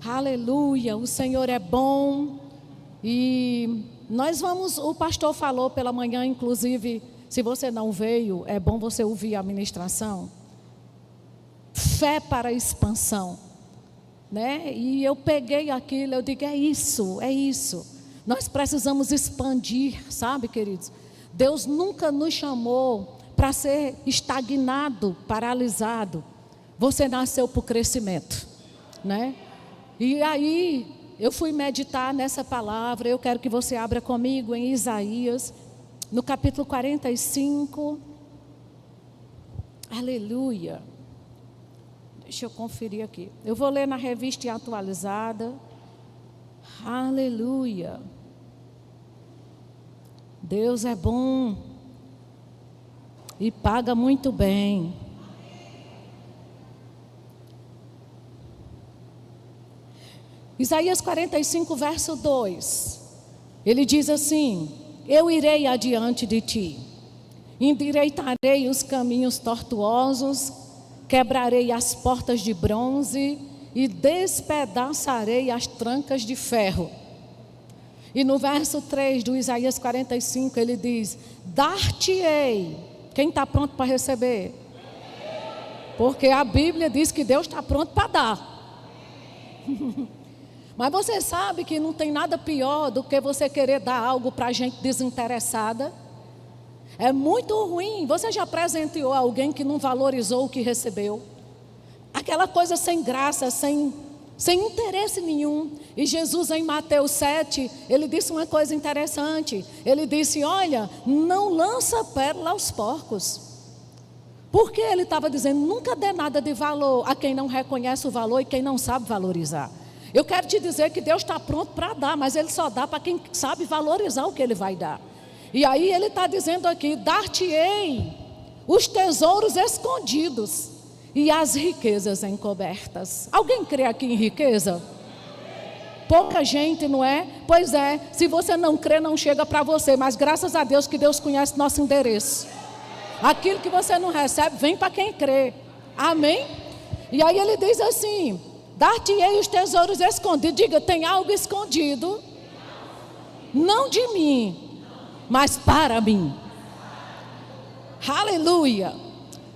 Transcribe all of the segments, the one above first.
Aleluia, o Senhor é bom. E o pastor falou pela manhã, inclusive, se você não veio, é bom você ouvir a ministração. Fé para expansão, né? E eu peguei aquilo, eu digo, é isso. Nós precisamos expandir, sabe, queridos? Deus nunca nos chamou para ser estagnado, paralisado. Você nasceu para o crescimento, né? E aí, eu fui meditar nessa palavra. Eu quero que você abra comigo em Isaías, no capítulo 45. Aleluia. Deixa eu conferir aqui. Eu vou ler na revista atualizada. Aleluia. Deus é bom e paga muito bem. Isaías 45, verso 2. Ele diz assim: eu irei adiante de ti, endireitarei os caminhos tortuosos, quebrarei as portas de bronze e despedaçarei as trancas de ferro. E no verso 3 do Isaías 45 ele diz: dar-te-ei. Quem está pronto para receber? Porque a Bíblia diz que Deus está pronto para dar. Mas você sabe que não tem nada pior do que você querer dar algo para gente desinteressada. É muito ruim. Você já presenteou alguém que não valorizou o que recebeu? Aquela coisa sem graça, sem interesse nenhum. E Jesus em Mateus 7, ele disse uma coisa interessante. Ele disse: olha, não lança pérola aos porcos. Porque ele estava dizendo, nunca dê nada de valor a quem não reconhece o valor e quem não sabe valorizar. Eu quero te dizer que Deus está pronto para dar, mas Ele só dá para quem sabe valorizar o que Ele vai dar. E aí Ele está dizendo aqui: dar-te-ei os tesouros escondidos e as riquezas encobertas. Alguém crê aqui em riqueza? Pouca gente, não é? Pois é, se você não crê, não chega para você. Mas graças a Deus que Deus conhece nosso endereço. Aquilo que você não recebe, vem para quem crê. Amém? E aí Ele diz assim: dar-te-ei os tesouros escondidos. Diga, tem algo escondido, não de mim, mas para mim. Aleluia.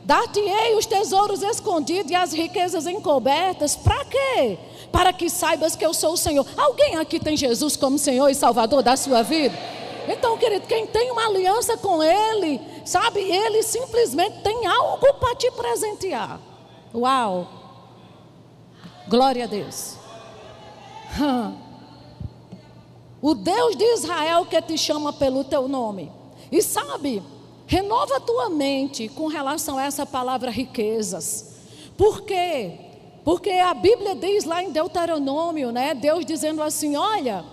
Dar-te-ei os tesouros escondidos e as riquezas encobertas. Para quê? Para que saibas que eu sou o Senhor. Alguém aqui tem Jesus como Senhor e Salvador da sua vida? Então, querido, quem tem uma aliança com Ele, sabe, Ele simplesmente tem algo para te presentear. Uau! Glória a Deus. O Deus de Israel que te chama pelo teu nome. E sabe, renova a tua mente com relação a essa palavra riquezas. Por quê? Porque a Bíblia diz lá em Deuteronômio, né? Deus dizendo assim: olha,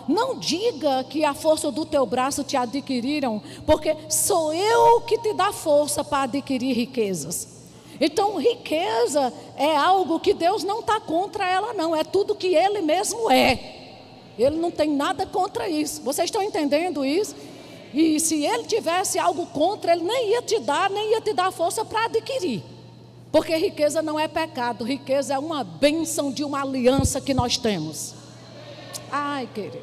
não diga que a força do teu braço te adquiriram, porque sou eu que te dá força para adquirir riquezas. Então, riqueza é algo que Deus não está contra ela, não. É tudo que Ele mesmo é. Ele não tem nada contra isso. Vocês estão entendendo isso? E se Ele tivesse algo contra, Ele nem ia te dar força para adquirir. Porque riqueza não é pecado. Riqueza é uma bênção de uma aliança que nós temos. Ai, querido.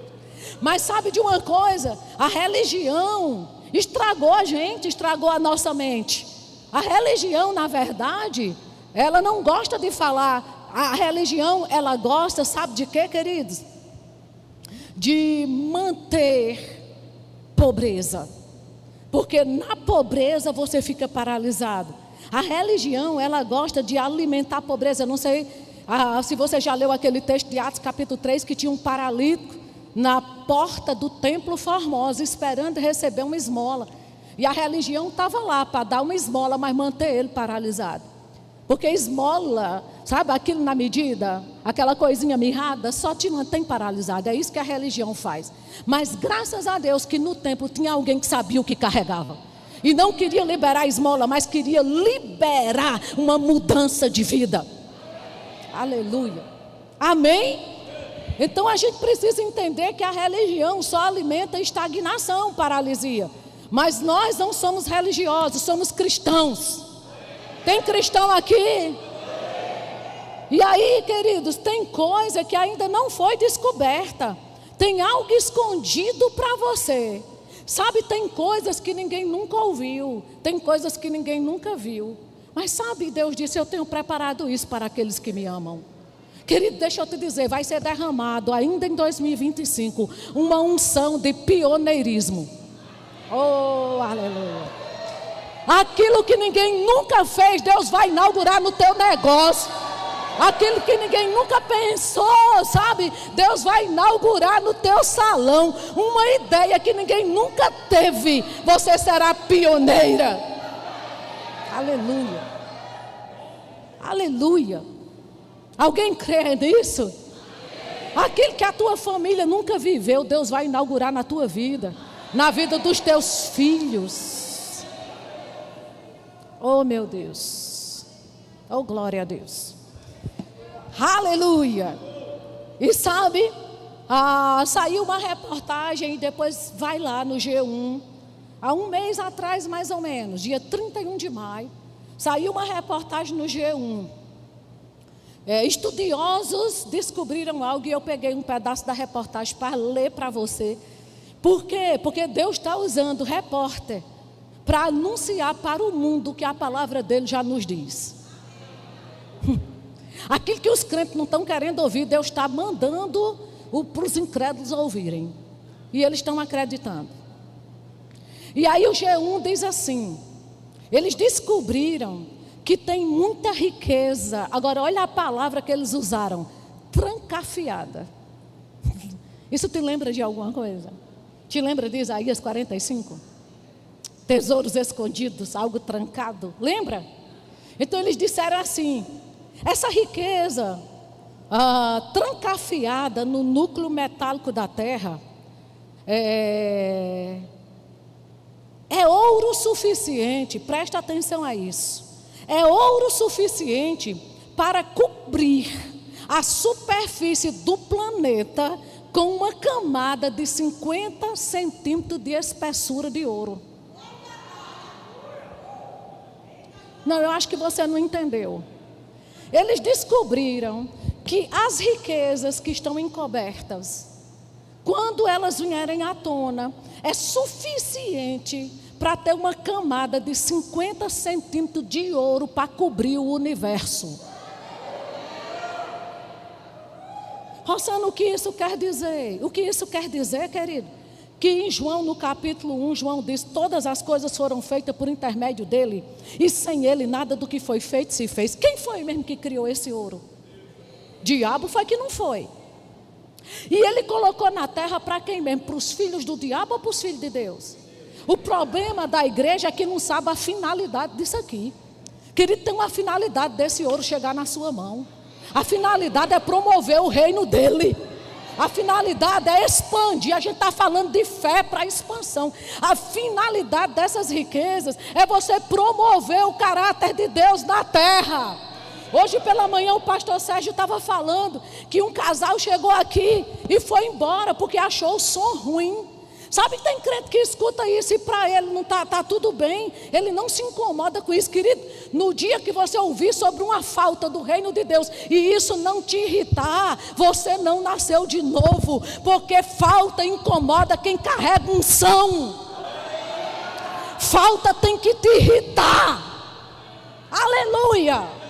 Mas sabe de uma coisa? A religião estragou a gente, estragou a nossa mente. A religião, na verdade, ela não gosta de falar. A religião, ela gosta, sabe de quê, queridos? De manter pobreza. Porque na pobreza você fica paralisado. A religião, ela gosta de alimentar a pobreza. Eu não sei se você já leu aquele texto de Atos capítulo 3, que tinha um paralítico na porta do templo Formosa, esperando receber uma esmola. E a religião estava lá para dar uma esmola, mas manter ele paralisado. Porque esmola, sabe, aquilo na medida, aquela coisinha mirrada, só te mantém paralisado. É isso que a religião faz. Mas graças a Deus que no templo tinha alguém que sabia o que carregava. E não queria liberar a esmola, mas queria liberar uma mudança de vida. Aleluia. Amém? Então a gente precisa entender que a religião só alimenta estagnação, paralisia. Mas nós não somos religiosos, somos cristãos. Tem cristão aqui? E aí, queridos, tem coisa que ainda não foi descoberta. Tem algo escondido para você. Sabe, tem coisas que ninguém nunca ouviu. Tem coisas que ninguém nunca viu. Mas sabe, Deus disse, eu tenho preparado isso para aqueles que me amam. Querido, deixa eu te dizer, vai ser derramado ainda em 2025 uma unção de pioneirismo. Oh, aleluia. Aquilo que ninguém nunca fez, Deus vai inaugurar no teu negócio. Aquilo que ninguém nunca pensou, sabe? Deus vai inaugurar no teu salão. Uma ideia que ninguém nunca teve. Você será pioneira. Aleluia. Aleluia. Alguém crê nisso? Aquilo que a tua família nunca viveu, Deus vai inaugurar na tua vida. Na vida dos teus filhos. Oh, meu Deus. Oh, glória a Deus. Aleluia. E sabe, saiu uma reportagem e depois vai lá no G1. Há um mês atrás, mais ou menos, dia 31 de maio, saiu uma reportagem no G1. Estudiosos descobriram algo e eu peguei um pedaço da reportagem para ler para você. Por quê? Porque Deus está usando repórter para anunciar para o mundo o que a palavra dele já nos diz. Aquilo que os crentes não estão querendo ouvir, Deus está mandando para os incrédulos ouvirem. E eles estão acreditando. E aí o G1 diz assim, eles descobriram que tem muita riqueza. Agora olha a palavra que eles usaram, trancafiada. Isso te lembra de alguma coisa? Te lembra de Isaías 45? Tesouros escondidos, algo trancado, lembra? Então eles disseram assim, essa riqueza trancafiada no núcleo metálico da terra é ouro suficiente, presta atenção a isso, é ouro suficiente para cobrir a superfície do planeta com uma camada de 50 centímetros de espessura de ouro. Não, eu acho que você não entendeu. Eles descobriram que as riquezas que estão encobertas, quando elas vierem à tona, é suficiente para ter uma camada de 50 centímetros de ouro para cobrir o universo. Rossana, o que isso quer dizer? O que isso quer dizer, querido? Que em João, no capítulo 1, João diz, todas as coisas foram feitas por intermédio dele, e sem ele nada do que foi feito se fez. Quem foi mesmo que criou esse ouro? Diabo foi que não foi. E ele colocou na terra para quem mesmo? Para os filhos do diabo ou para os filhos de Deus? O problema da igreja é que não sabe a finalidade disso aqui. Querido, tem uma finalidade desse ouro chegar na sua mão. A finalidade é promover o reino dele. A finalidade é expandir. A gente está falando de fé para expansão. A finalidade dessas riquezas é você promover o caráter de Deus na terra. Hoje pela manhã o pastor Sérgio estava falando que um casal chegou aqui e foi embora porque achou o som ruim. Sabe que tem crente que escuta isso e para ele não tá tudo bem, ele não se incomoda com isso, querido. No dia que você ouvir sobre uma falta do reino de Deus e isso não te irritar, você não nasceu de novo, porque falta incomoda quem carrega unção. Falta tem que te irritar. Aleluia.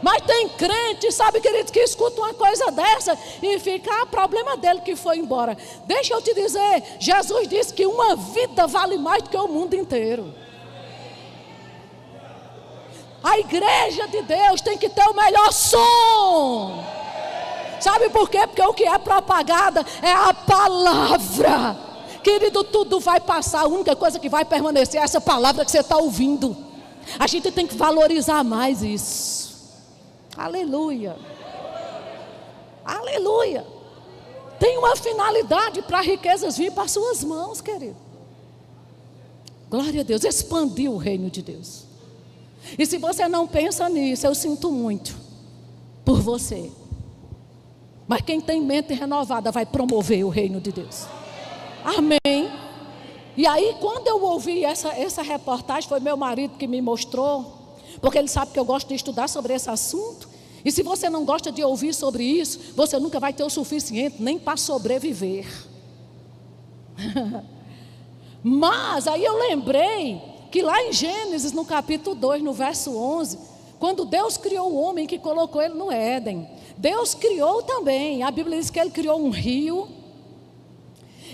Mas tem crente, sabe, querido, que escuta uma coisa dessa e fica, problema dele que foi embora. Deixa eu te dizer, Jesus disse que uma vida vale mais do que o mundo inteiro. A igreja de Deus tem que ter o melhor som. Sabe por quê? Porque o que é propagada é a palavra. Querido, tudo vai passar, a única coisa que vai permanecer é essa palavra que você está ouvindo. A gente tem que valorizar mais isso. Aleluia. Aleluia. Tem uma finalidade para riquezas vir para as suas mãos, querido. Glória a Deus, expandir o reino de Deus. E se você não pensa nisso, eu sinto muito por você. Mas quem tem mente renovada vai promover o reino de Deus. Amém. E aí quando eu ouvi essa reportagem, foi meu marido que me mostrou, porque ele sabe que eu gosto de estudar sobre esse assunto. E se você não gosta de ouvir sobre isso, você nunca vai ter o suficiente nem para sobreviver. Mas aí eu lembrei que lá em Gênesis, no capítulo 2, no verso 11, quando Deus criou o homem que colocou ele no Éden, Deus criou também, a Bíblia diz que ele criou um rio.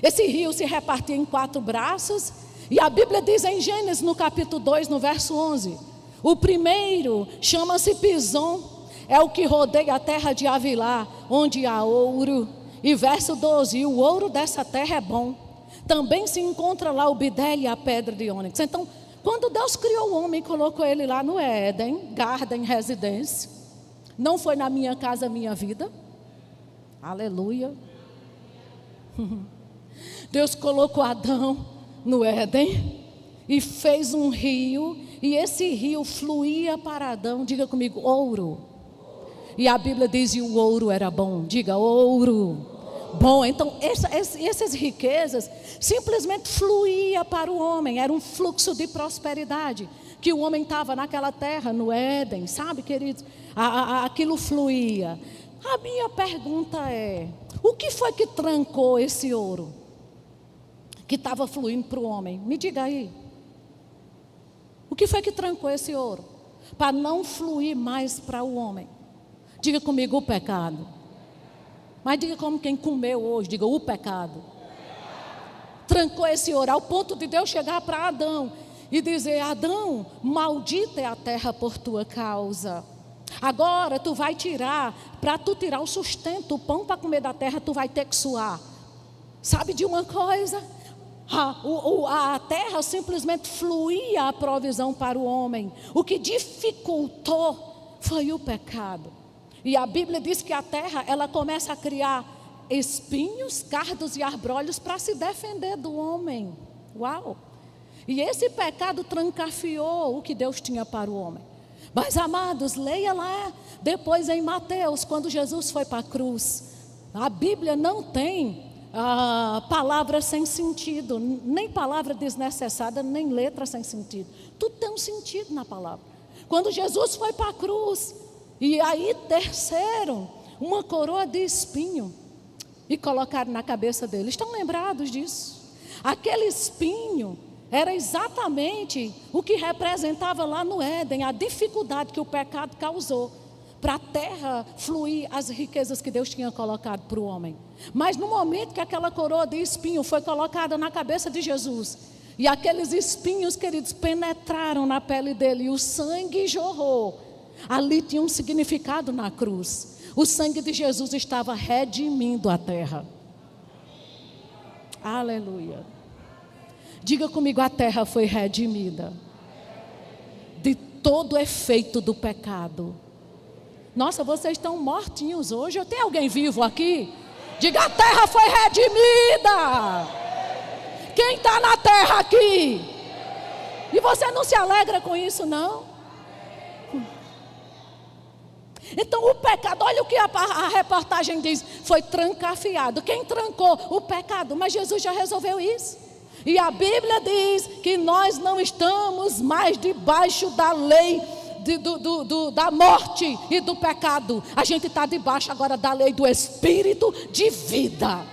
Esse rio se repartia em 4 braços, e a Bíblia diz em Gênesis, no capítulo 2, no verso 11, o primeiro chama-se Pison, é o que rodeia a terra de Havilá, onde há ouro. E verso 12, e o ouro dessa terra é bom. Também se encontra lá o bidélio e a pedra de ônix. Então, quando Deus criou o homem e colocou ele lá no Éden, Garden Residência, não foi na minha casa, minha vida. Aleluia. Deus colocou Adão no Éden e fez um rio, e esse rio fluía para Adão, diga comigo, ouro. E a Bíblia diz que o ouro era bom, diga ouro. Bom, então essas riquezas simplesmente fluía para o homem, era um fluxo de prosperidade, que o homem estava naquela terra, no Éden, sabe, queridos? Aquilo fluía. A minha pergunta é, o que foi que trancou esse ouro que estava fluindo para o homem? Me diga aí. O que foi que trancou esse ouro para não fluir mais para o homem? Diga comigo, o pecado. Mas diga como quem comeu hoje, diga o pecado. Trancou esse ouro ao ponto de Deus chegar para Adão e dizer, Adão, maldita é a terra por tua causa. Agora tu vai tirar, para tu tirar o sustento, o pão para comer da terra, tu vai ter que suar. Sabe de uma coisa? A terra simplesmente fluía a provisão para o homem. O que dificultou foi o pecado. E a Bíblia diz que a terra, ela começa a criar espinhos, cardos e arbrolhos para se defender do homem. Uau! E esse pecado trancafiou o que Deus tinha para o homem. Mas amados, leia lá depois em Mateus, quando Jesus foi para a cruz. A Bíblia não tem palavras sem sentido, nem palavra desnecessária, nem letra sem sentido. Tudo tem um sentido na palavra. Quando Jesus foi para a cruz, e aí terceiro, uma coroa de espinho, e colocaram na cabeça dele. Estão lembrados disso? Aquele espinho era exatamente o que representava lá no Éden, a dificuldade que o pecado causou para a terra fluir as riquezas que Deus tinha colocado para o homem. Mas no momento que aquela coroa de espinho foi colocada na cabeça de Jesus, e aqueles espinhos, queridos, penetraram na pele dele, e o sangue jorrou, ali tinha um significado na cruz. O sangue de Jesus estava redimindo a terra. Aleluia. Diga comigo, a terra foi redimida de todo o efeito do pecado. Nossa, vocês estão mortinhos hoje. Eu tenho alguém vivo aqui? Diga, a terra foi redimida. Quem está na terra aqui? E você não se alegra com isso, não? Então o pecado, olha o que a reportagem diz, foi trancafiado. Quem trancou? O pecado. Mas Jesus já resolveu isso. E a Bíblia diz que nós não estamos mais debaixo da lei da morte e do pecado. A gente está debaixo agora da lei do Espírito de vida.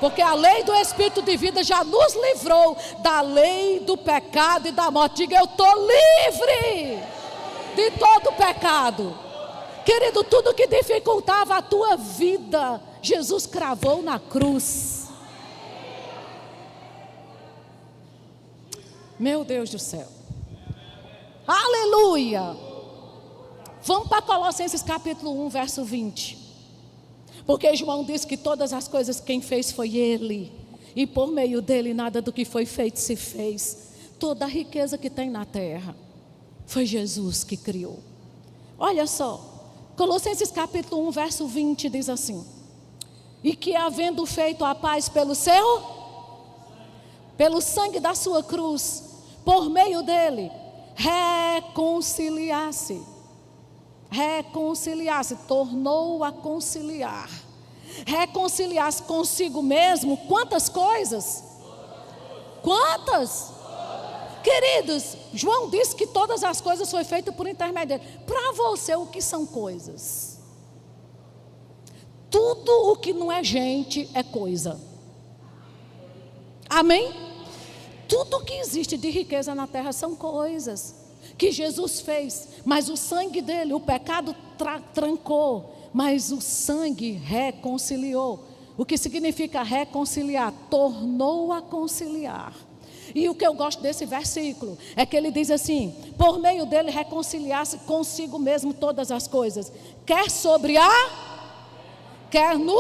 Porque a lei do Espírito de vida já nos livrou da lei do pecado e da morte. Diga, eu estou livre de todo pecado. Querido, tudo que dificultava a tua vida, Jesus cravou na cruz. Meu Deus do céu. Aleluia. Vamos para Colossenses capítulo 1, verso 20. Porque João disse que todas as coisas quem fez foi Ele. E por meio dele nada do que foi feito se fez. Toda a riqueza que tem na terra foi Jesus que criou. Olha só. Colossenses capítulo 1, verso 20 diz assim: e que havendo feito a paz pelo sangue da sua cruz, por meio dele, reconciliasse, tornou a conciliar, reconciliasse consigo mesmo, quantas coisas? Quantas? Queridos, João disse que todas as coisas foram feitas por intermédio dele. Para você, o que são coisas? Tudo o que não é gente é coisa. Amém? Tudo que existe de riqueza na terra são coisas que Jesus fez, mas o sangue dele, o pecado trancou, mas o sangue reconciliou. O que significa reconciliar? Tornou a conciliar. E o que eu gosto desse versículo é que ele diz assim: por meio dele reconciliar-se consigo mesmo todas as coisas, quer sobre quer no.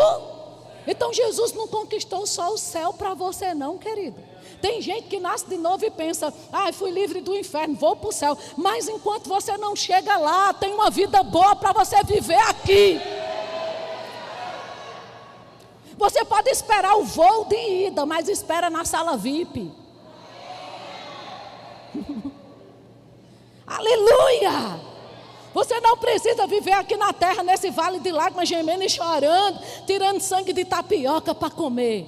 Então Jesus não conquistou só o céu para você não, querido. Tem gente que nasce de novo e pensa: fui livre do inferno, vou para o céu. Mas enquanto você não chega lá, tem uma vida boa para você viver aqui. Você pode esperar o voo de ida, mas espera na sala VIP. Aleluia! Você não precisa viver aqui na terra, nesse vale de lágrimas, gemendo e chorando, tirando sangue de tapioca para comer.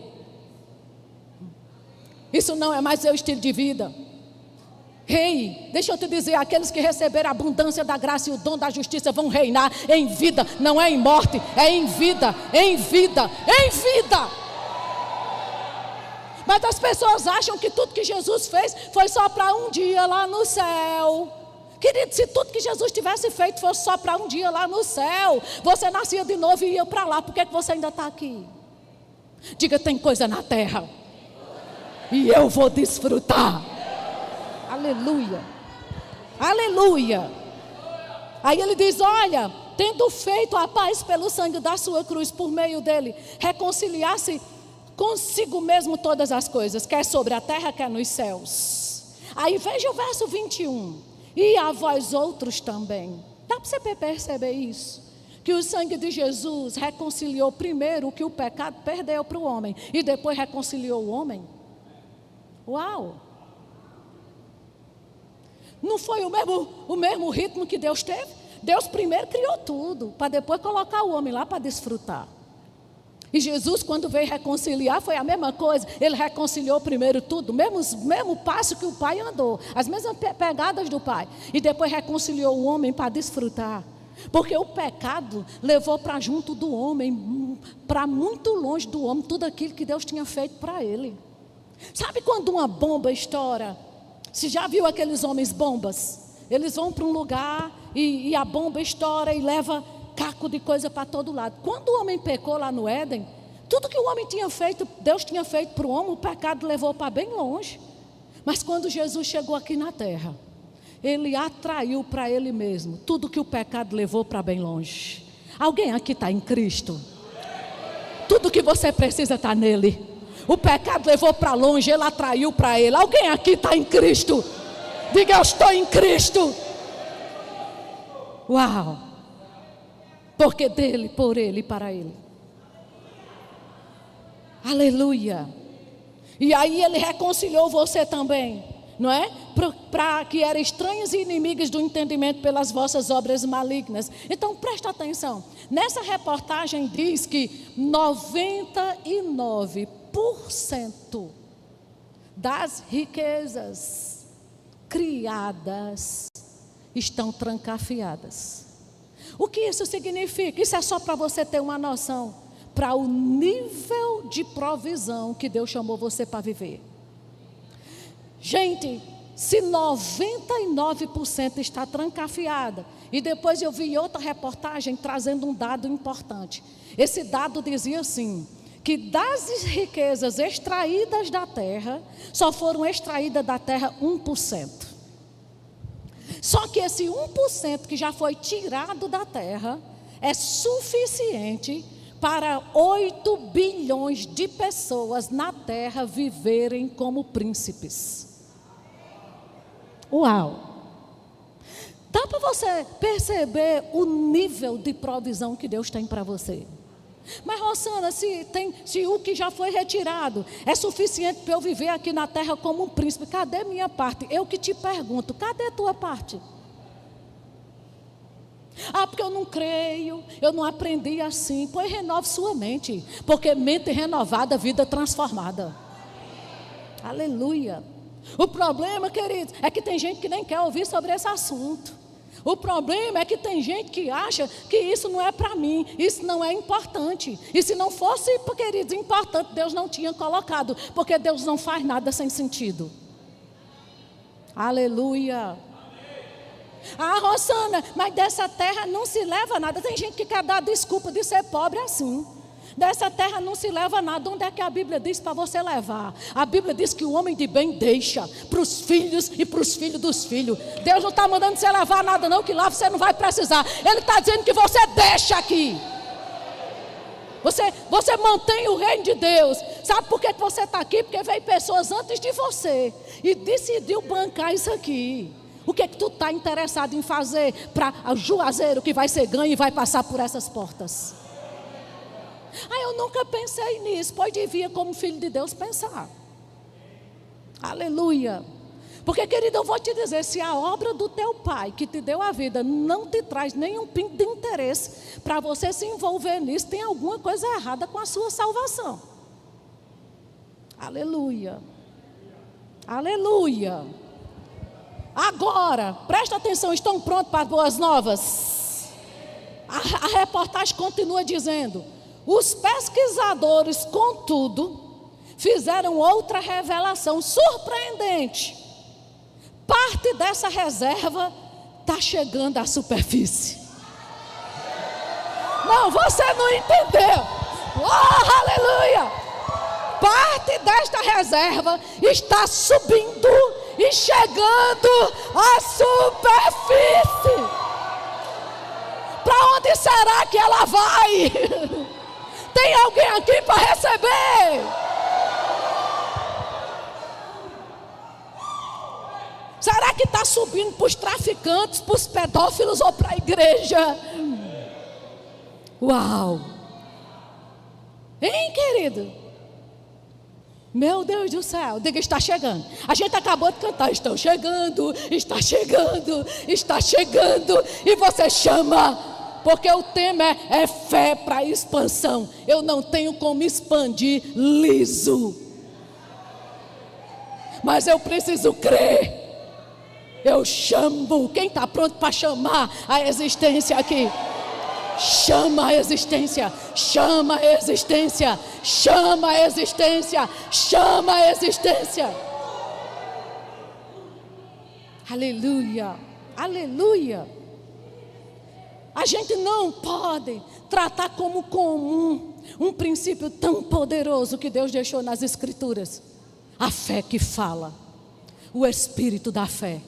Isso não é mais seu estilo de vida. Deixa eu te dizer, aqueles que receberam a abundância da graça e o dom da justiça vão reinar em vida, não é em morte, é em vida, em vida, em vida. Mas as pessoas acham que tudo que Jesus fez foi só para um dia lá no céu. Querido, se tudo que Jesus tivesse feito fosse só para um dia lá no céu, você nascia de novo e ia para lá. Por que você ainda está aqui? Diga: tem coisa na terra e eu vou desfrutar. Aleluia, aleluia. Aí ele diz: olha, tendo feito a paz pelo sangue da sua cruz, por meio dele reconciliar-se consigo mesmo todas as coisas, quer sobre a terra, quer nos céus. Aí veja o verso 21. E a vós outros também. Dá para você perceber isso? Que o sangue de Jesus reconciliou primeiro o que o pecado perdeu para o homem, e depois reconciliou o homem. Uau! Não foi o mesmo ritmo que Deus teve? Deus primeiro criou tudo, para depois colocar o homem lá para desfrutar. E Jesus, quando veio reconciliar, foi a mesma coisa. Ele reconciliou primeiro tudo, mesmo passo que o Pai andou, as mesmas pegadas do Pai, e depois reconciliou o homem para desfrutar. Porque o pecado levou para junto do homem, para muito longe do homem, tudo aquilo que Deus tinha feito para ele. Sabe quando uma bomba estoura? Você já viu aqueles homens bombas? Eles vão para um lugar e a bomba estoura e leva caco de coisa para todo lado. Quando o homem pecou lá no Éden, tudo que o homem tinha feito, Deus tinha feito para o homem, o pecado levou para bem longe. Mas quando Jesus chegou aqui na terra, ele atraiu para ele mesmo tudo que o pecado levou para bem longe. Alguém aqui está em Cristo? Tudo que você precisa está nele. O pecado levou para longe, ele atraiu para ele. Alguém aqui está em Cristo? Diga: eu estou em Cristo. Uau! Porque dele, por ele e para ele. Aleluia. E aí ele reconciliou você também, não é? Para que eram estranhos e inimigos do entendimento pelas vossas obras malignas. Então presta atenção. Nessa reportagem diz que 99% das riquezas criadas estão trancafiadas. O que isso significa? Isso é só para você ter uma noção, para o nível de provisão que Deus chamou você para viver. Gente, se 99% está trancafiada, e depois eu vi outra reportagem trazendo um dado importante. Esse dado dizia assim, que das riquezas extraídas da terra, só foram extraídas da terra 1%. Só que esse 1% que já foi tirado da terra é suficiente para 8 bilhões de pessoas na terra viverem como príncipes. Uau! Dá para você perceber o nível de provisão que Deus tem para você. Mas Rosana, se o que já foi retirado é suficiente para eu viver aqui na terra como um príncipe, cadê minha parte? Eu que te pergunto, cadê a tua parte? Porque eu não creio, eu não aprendi assim. Pois renove sua mente, porque mente renovada, vida transformada. Aleluia. O problema, queridos, é que tem gente que nem quer ouvir sobre esse assunto. O problema é que tem gente que acha que isso não é para mim, isso não é importante. E se não fosse, queridos, importante, Deus não tinha colocado, porque Deus não faz nada sem sentido. Aleluia. Ah, Rosana, mas dessa terra não se leva nada. Tem gente que quer dar desculpa de ser pobre assim. Dessa terra não se leva nada. Onde é que a Bíblia diz para você levar? A Bíblia diz que o homem de bem deixa para os filhos e para os filhos dos filhos. Deus não está mandando você levar nada não, que lá você não vai precisar. Ele está dizendo que você deixa aqui. Você mantém o reino de Deus. Sabe por que você está aqui? Porque veio pessoas antes de você e decidiu bancar isso aqui. O que é que tu está interessado em fazer para o juazeiro que vai ser ganho e vai passar por essas portas? Ah, eu nunca pensei nisso. Pois devia, como filho de Deus, pensar. Aleluia. Porque, querido, eu vou te dizer, se a obra do teu pai que te deu a vida não te traz nenhum pingo de interesse para você se envolver nisso, tem alguma coisa errada com a sua salvação. Aleluia. Aleluia. Agora, presta atenção, estão prontos para as boas novas? A reportagem continua dizendo: os pesquisadores, contudo, fizeram outra revelação surpreendente. Parte dessa reserva está chegando à superfície. Não, você não entendeu. Oh, aleluia! Parte desta reserva está subindo e chegando à superfície. Para onde será que ela vai? Tem alguém aqui para receber? Será que está subindo para os traficantes, para os pedófilos ou para a igreja? Uau! Hein, querido? Meu Deus do céu, diga, está chegando. A gente acabou de cantar, estão chegando, está chegando, está chegando. E você chama, porque o tema é fé para expansão. Eu não tenho como expandir liso, mas eu preciso crer. Eu chamo. Quem está pronto para chamar a existência aqui? Chama a existência, chama a existência, chama a existência, chama a existência. Aleluia, aleluia. A gente não pode tratar como comum um princípio tão poderoso que Deus deixou nas Escrituras. A fé que fala, o espírito da fé.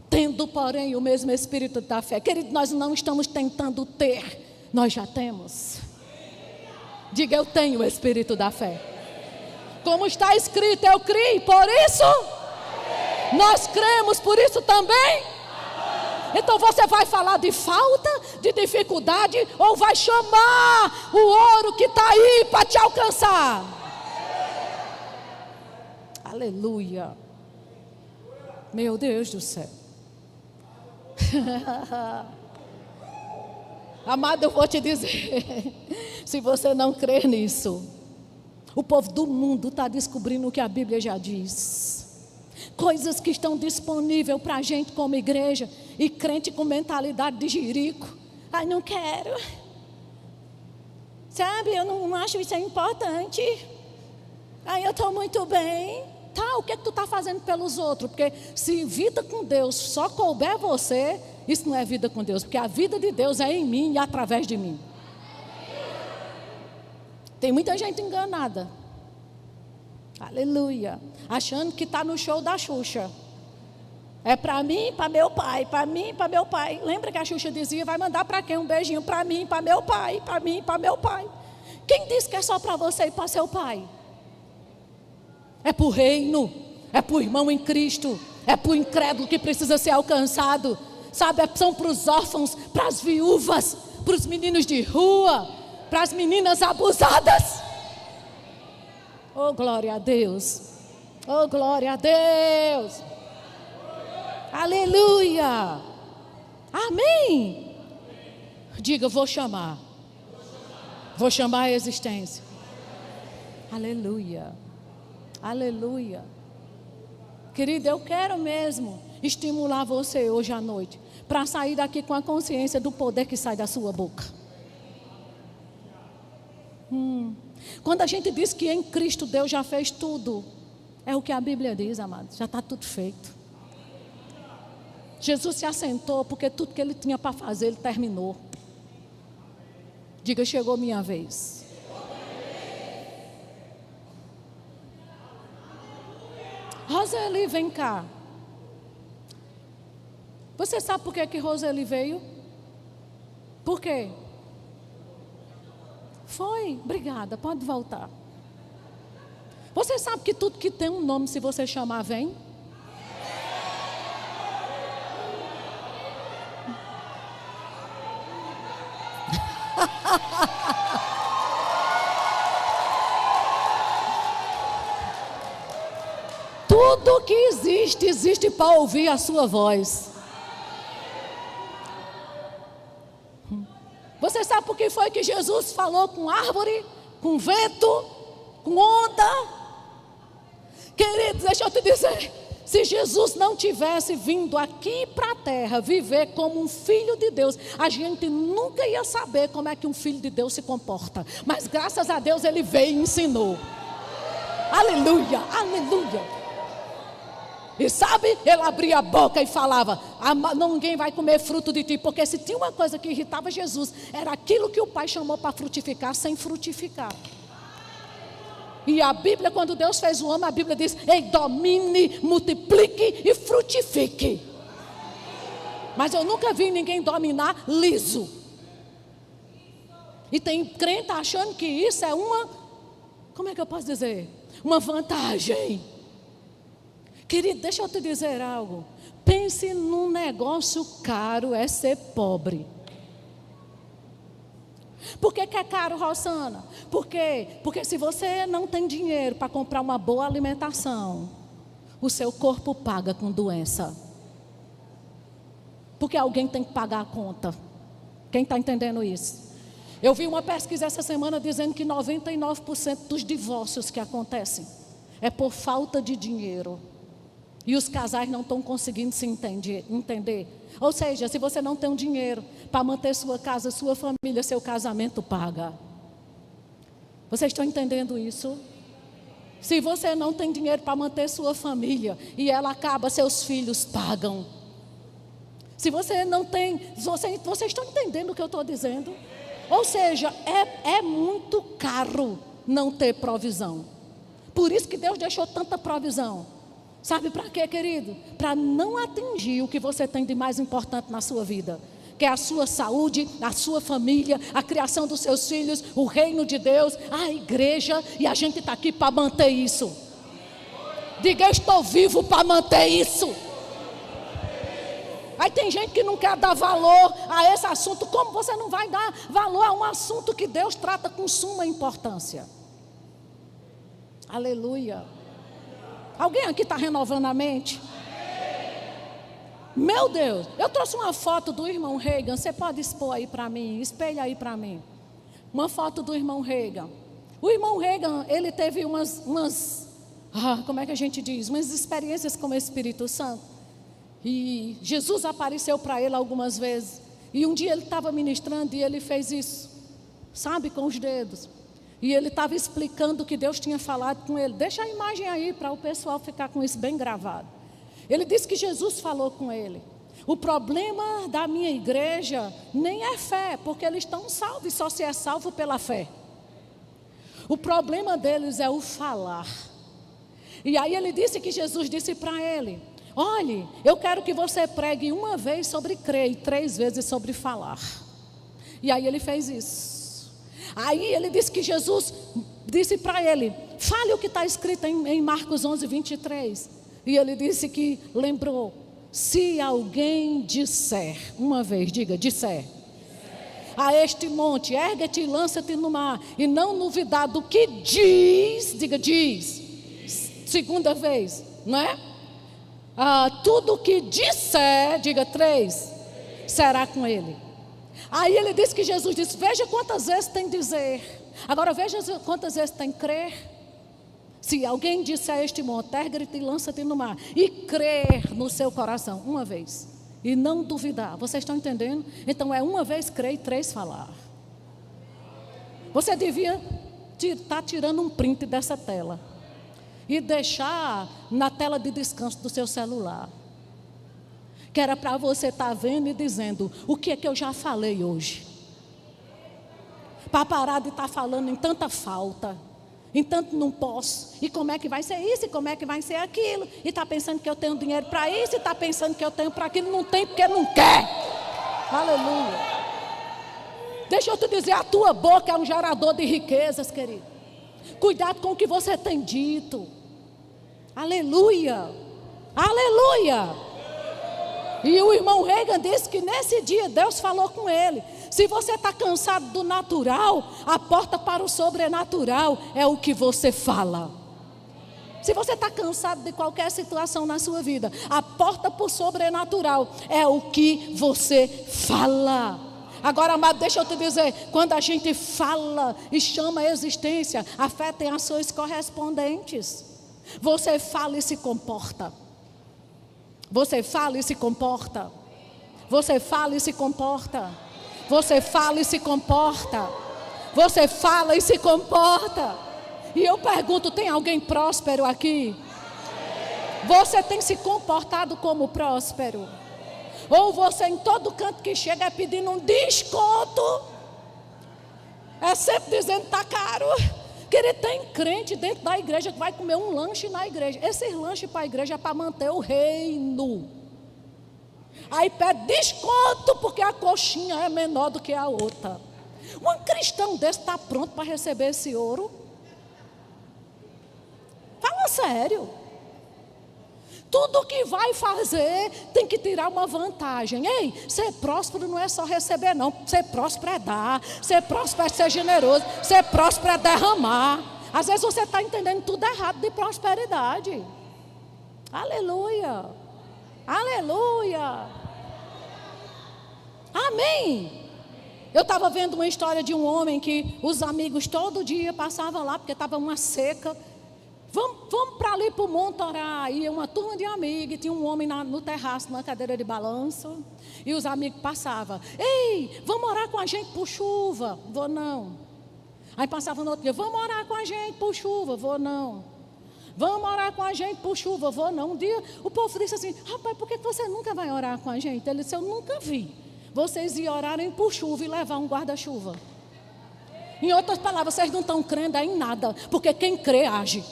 Tendo, porém, o mesmo espírito da fé. Querido, nós não estamos tentando ter, nós já temos. Diga, eu tenho o espírito da fé. Como está escrito, eu criei, por isso nós cremos, por isso também. Então você vai falar de falta, de dificuldade, ou vai chamar o ouro que está aí para te alcançar? Aleluia. Meu Deus do céu. Amado, eu vou te dizer, se você não crer nisso, o povo do mundo está descobrindo o que a Bíblia já diz. Coisas que estão disponíveis para a gente como igreja, e crente com mentalidade de jirico. Ai, não quero. Sabe, eu não acho isso importante. Ai, eu estou muito bem. Tá, o que é que tu está fazendo pelos outros? Porque se vida com Deus só couber você, isso não é vida com Deus. Porque a vida de Deus é em mim e através de mim. Tem muita gente enganada. Aleluia. Achando que está no show da Xuxa. É para mim, para meu pai. Para mim, para meu pai. Lembra que a Xuxa dizia, vai mandar para quem? Um beijinho para mim, para meu pai. Para mim, para meu pai. Quem disse que é só para você e para seu pai? É para o reino, é para o irmão em Cristo, é para o incrédulo que precisa ser alcançado, sabe, são para os órfãos, para as viúvas, para os meninos de rua, para as meninas abusadas. Oh, glória a Deus, oh, glória a Deus, aleluia, amém. Diga, vou chamar a existência, aleluia. Aleluia. Querida, eu quero mesmo estimular você hoje à noite, para sair daqui com a consciência do poder que sai da sua boca. Quando a gente diz que em Cristo Deus já fez tudo, é o que a Bíblia diz, amados, já está tudo feito. Jesus se assentou porque tudo que ele tinha para fazer, ele terminou. Diga, chegou minha vez. Roseli, vem cá. Você sabe por que Roseli veio? Por quê? Foi, obrigada, pode voltar. Você sabe que tudo que tem um nome, se você chamar, vem? Tudo que existe, existe para ouvir a sua voz. Você sabe por que foi que Jesus falou com árvore, com vento, com onda? Queridos, deixa eu te dizer, se Jesus não tivesse vindo aqui para a terra viver como um filho de Deus, a gente nunca ia saber como é que um filho de Deus se comporta. Mas graças a Deus ele veio e ensinou. Aleluia, aleluia. E sabe, ele abria a boca e falava, ninguém vai comer fruto de ti. Porque se tinha uma coisa que irritava Jesus, era aquilo que o Pai chamou para frutificar, sem frutificar. E a Bíblia, quando Deus fez o homem, a Bíblia diz, ei, domine, multiplique e frutifique. Mas eu nunca vi ninguém dominar liso. E tem crente achando que isso é uma, como é que eu posso dizer? Uma vantagem. Querido, deixa eu te dizer algo. Pense num negócio caro, é ser pobre. Por que é caro, Rosana? Porque se você não tem dinheiro para comprar uma boa alimentação, o seu corpo paga com doença. Porque alguém tem que pagar a conta. Quem está entendendo isso? Eu vi uma pesquisa essa semana dizendo que 99% dos divórcios que acontecem é por falta de dinheiro. E os casais não estão conseguindo se entender. Ou seja, se você não tem um dinheiro para manter sua casa, sua família, seu casamento paga. Vocês estão entendendo isso? Se você não tem dinheiro para manter sua família e ela acaba, seus filhos pagam. Se você não tem, vocês estão entendendo o que eu estou dizendo? Ou seja, é muito caro não ter provisão. Por isso que Deus deixou tanta provisão. Sabe para quê, querido? Para não atingir o que você tem de mais importante na sua vida, que é a sua saúde, a sua família, a criação dos seus filhos, o reino de Deus, a igreja, e a gente está aqui para manter isso. Diga, eu estou vivo para manter isso. Aí tem gente que não quer dar valor a esse assunto. Como você não vai dar valor a um assunto que Deus trata com suma importância? Aleluia. Alguém aqui está renovando a mente? Meu Deus, eu trouxe uma foto do irmão Reagan. Você pode expor aí para mim, espelha aí para mim. Uma foto do irmão Reagan. O irmão Reagan, ele teve como é que a gente diz? Umas experiências com o Espírito Santo. E Jesus apareceu para ele algumas vezes. E um dia ele estava ministrando e ele fez isso, sabe, com os dedos. E ele estava explicando o que Deus tinha falado com ele. Deixa a imagem aí para o pessoal ficar com isso bem gravado. Ele disse que Jesus falou com ele. O problema da minha igreja nem é fé, porque eles estão salvos e só se é salvo pela fé. O problema deles é o falar. E aí ele disse que Jesus disse para ele, olhe, eu quero que você pregue uma vez sobre crer e 3 vezes sobre falar. E aí ele fez isso. Aí ele disse que Jesus disse para ele, fale o que está escrito em Marcos 11, 23. E ele disse que lembrou, se alguém disser, uma vez, diga, disser. A este monte, ergue-te e lança-te no mar, e não duvidar do que diz, diga, diz. Segunda vez, não é? Tudo que disser, diga 3, será com ele. Aí ele disse que Jesus disse, veja quantas vezes tem dizer, agora veja quantas vezes tem crer. Se alguém disser a este monte, ergue-te e lança-te no mar, e crer no seu coração, uma vez, e não duvidar, vocês estão entendendo? Então é uma vez crer e 3 falar. Você devia estar tirando um print dessa tela e deixar na tela de descanso do seu celular, que era para você estar vendo e dizendo: o que é que eu já falei hoje? Para parar de estar falando em tanta falta, em tanto não posso, e como é que vai ser isso, e como é que vai ser aquilo, e está pensando que eu tenho dinheiro para isso, e está pensando que eu tenho para aquilo, não tem porque não quer. Aleluia. Deixa eu te dizer, a tua boca é um gerador de riquezas, querido. Cuidado com o que você tem dito. Aleluia. Aleluia. E o irmão Reagan disse que nesse dia Deus falou com ele: se você está cansado do natural, a porta para o sobrenatural é o que você fala. Se você está cansado de qualquer situação na sua vida, a porta para o sobrenatural é o que você fala. Agora, amado, deixa eu te dizer, quando a gente fala e chama a existência, a fé tem ações correspondentes. Você fala e se comporta. Você fala e se comporta. Você fala e se comporta. Você fala e se comporta. Você fala e se comporta. E eu pergunto, tem alguém próspero aqui? Você tem se comportado como próspero? Ou você em todo canto que chega é pedindo um desconto? É sempre dizendo que está caro. Querer tem crente dentro da igreja que vai comer um lanche na igreja. Esse lanche para a igreja é para manter o reino. Aí pede desconto porque a coxinha é menor do que a outra. Um cristão desse está pronto para receber esse ouro? Fala sério. Tudo que vai fazer tem que tirar uma vantagem. Ei, ser próspero não é só receber não. Ser próspero é dar. Ser próspero é ser generoso. Ser próspero é derramar. Às vezes você está entendendo tudo errado de prosperidade. Aleluia. Aleluia. Amém. Eu estava vendo uma história de um homem que os amigos todo dia passavam lá porque estava uma seca. Vamos para ali para o monte orar. E uma turma de amigos, e tinha um homem no terraço, numa cadeira de balanço. E os amigos passavam: ei, vamos orar com a gente por chuva? Vou não. Aí passava no outro dia: vamos orar com a gente por chuva? Vou não. Vamos orar com a gente por chuva? Vou não. Um dia o povo disse assim: rapaz, por que você nunca vai orar com a gente? Ele disse: eu nunca vi vocês ir orarem por chuva e levar um guarda-chuva. Em outras palavras, vocês não estão crendo em nada, porque quem crê age.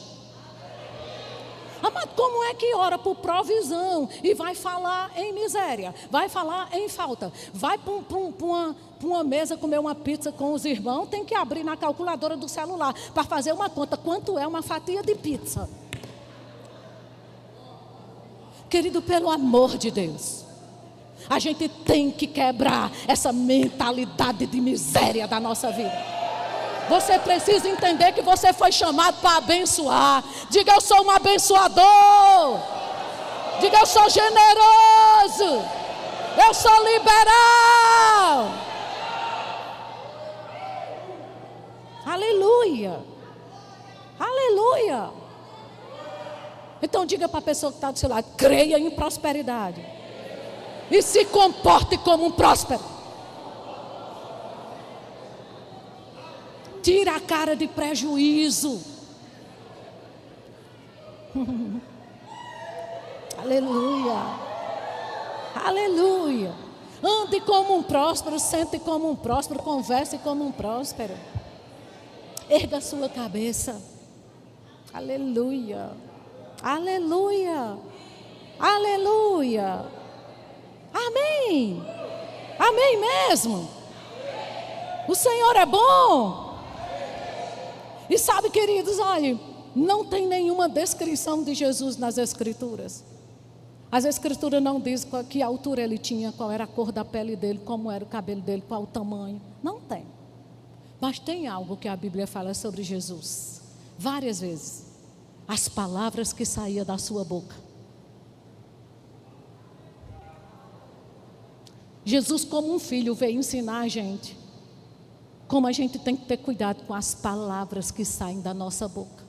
Amado, como é que ora por provisão e vai falar em miséria, vai falar em falta, vai para uma mesa comer uma pizza com os irmãos, tem que abrir na calculadora do celular para fazer uma conta, quanto é uma fatia de pizza? Querido, pelo amor de Deus, a gente tem que quebrar essa mentalidade de miséria da nossa vida. Você precisa entender que você foi chamado para abençoar. Diga: eu sou um abençoador. Diga: eu sou generoso. Eu sou liberal. Aleluia. Aleluia. Então diga para a pessoa que está do seu lado: creia em prosperidade e se comporte como um próspero. Tira a cara de prejuízo. Aleluia. Aleluia. Ande como um próspero, sente como um próspero, converse como um próspero. Erga a sua cabeça. Aleluia. Aleluia. Aleluia. Amém. Amém mesmo. O Senhor é bom. E sabe, queridos, olha, não tem nenhuma descrição de Jesus nas Escrituras. As Escrituras não dizem que altura ele tinha, qual era a cor da pele dele, como era o cabelo dele, qual o tamanho. Não tem. Mas tem algo que a Bíblia fala sobre Jesus. Várias vezes. As palavras que saíam da sua boca. Jesus, como um filho, veio ensinar a gente como a gente tem que ter cuidado com as palavras que saem da nossa boca.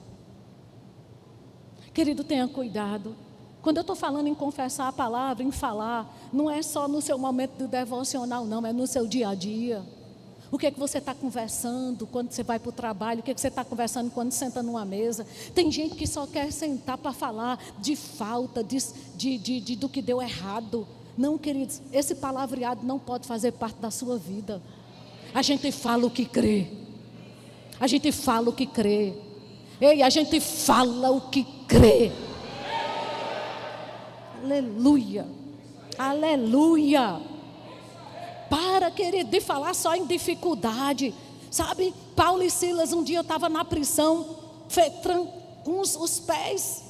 Querido, tenha cuidado. Quando eu estou falando em confessar a palavra, em falar, não é só no seu momento do devocional, não, é no seu dia a dia. O que é que você está conversando quando você vai para o trabalho? O que é que você está conversando quando senta numa mesa? Tem gente que só quer sentar para falar de falta, do que deu errado. Não, queridos, esse palavreado não pode fazer parte da sua vida. A gente fala o que crê. A gente fala o que crê. Ei, a gente fala o que crê. Aleluia. Aleluia. Para, querido, de falar só em dificuldade. Sabe, Paulo e Silas, um dia eu estava na prisão, com os pés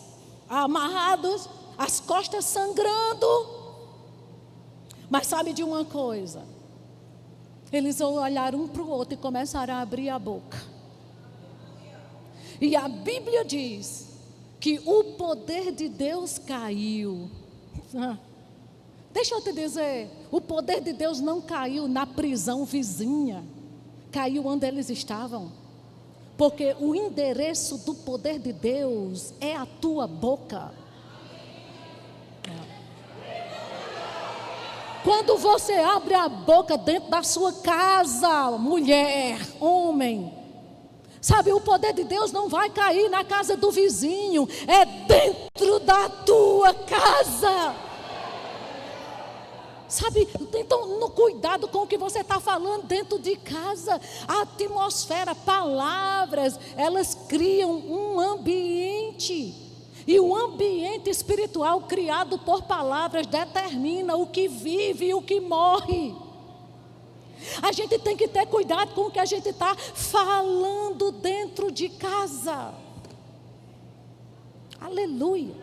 amarrados, as costas sangrando. Mas sabe de uma coisa? Eles olharam um para o outro e começaram a abrir a boca. E a Bíblia diz que o poder de Deus caiu. Deixa eu te dizer, o poder de Deus não caiu na prisão vizinha, caiu onde eles estavam. Porque o endereço do poder de Deus é a tua boca. Quando você abre a boca dentro da sua casa, mulher, homem, sabe, o poder de Deus não vai cair na casa do vizinho, é dentro da tua casa. Sabe, então no cuidado com o que você está falando dentro de casa. A atmosfera, palavras, elas criam um ambiente. E o ambiente espiritual criado por palavras determina o que vive e o que morre. A gente tem que ter cuidado com o que a gente está falando dentro de casa. Aleluia.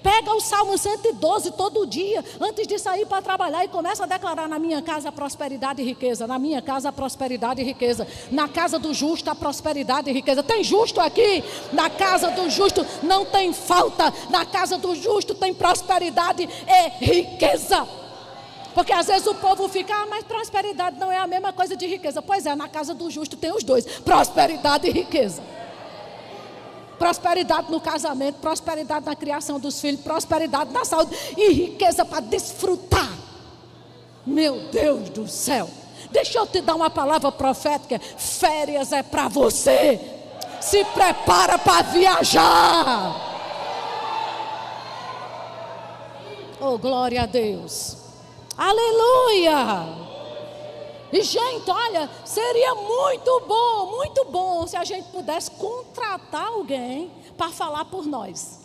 Pega o Salmo 112 todo dia, antes de sair para trabalhar, e começa a declarar: na minha casa a prosperidade e riqueza, na minha casa a prosperidade e riqueza, na casa do justo a prosperidade e riqueza. Tem justo aqui? Na casa do justo não tem falta, na casa do justo tem prosperidade e riqueza. Porque às vezes o povo fica: mas prosperidade não é a mesma coisa de riqueza. Pois é, na casa do justo tem os dois, prosperidade e riqueza. Prosperidade no casamento, prosperidade na criação dos filhos, prosperidade na saúde e riqueza para desfrutar. Meu Deus do céu, deixa eu te dar uma palavra profética. Férias é para você. Se prepara para viajar. Oh, glória a Deus. Aleluia. E gente, olha, seria muito bom se a gente pudesse contratar alguém para falar por nós.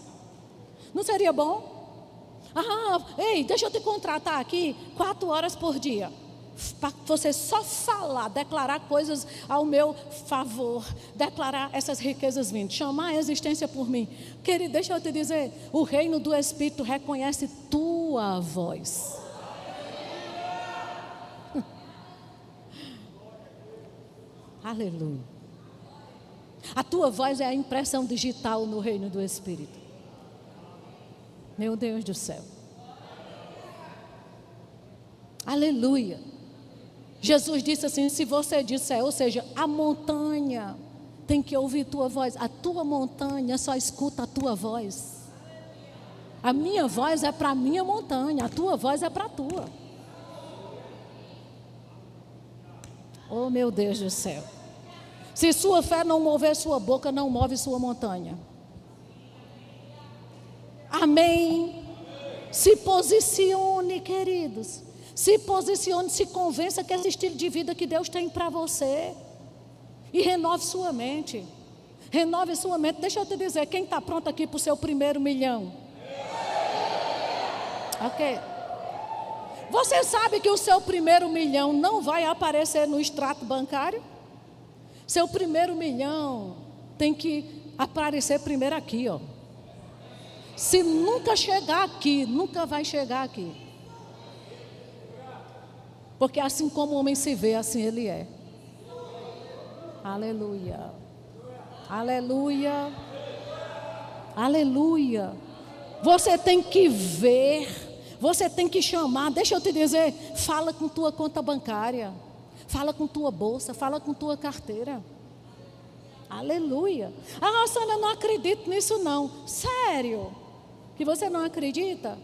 Não seria bom? Ei, deixa eu te contratar aqui 4 horas por dia, para você só falar, declarar coisas ao meu favor, declarar essas riquezas vindo, chamar a existência por mim. Querido, deixa eu te dizer, o reino do Espírito reconhece tua voz. Aleluia. A tua voz é a impressão digital no reino do Espírito. Meu Deus do céu. Aleluia. Jesus disse assim: se você disser, ou seja, a montanha tem que ouvir tua voz. A tua montanha só escuta a tua voz. A minha voz é para a minha montanha, a tua voz é para a tua. Oh, meu Deus do céu. Se sua fé não mover sua boca, não move sua montanha. Amém. Se posicione, queridos. Se posicione, se convença que esse estilo de vida que Deus tem para você. E renove sua mente. Renove sua mente. Deixa eu te dizer, quem está pronto aqui para o seu primeiro milhão? Ok. Você sabe que o seu primeiro milhão não vai aparecer no extrato bancário? Seu primeiro milhão tem que aparecer primeiro aqui, ó. Se nunca chegar aqui, nunca vai chegar aqui. Porque assim como o homem se vê, assim ele é. Aleluia. Aleluia. Aleluia. Você tem que ver. Você tem que chamar. Deixa eu te dizer, fala com tua conta bancária, fala com tua bolsa, fala com tua carteira. Aleluia. Ah, Sônia, eu não acredito nisso não. Sério? Que você não acredita?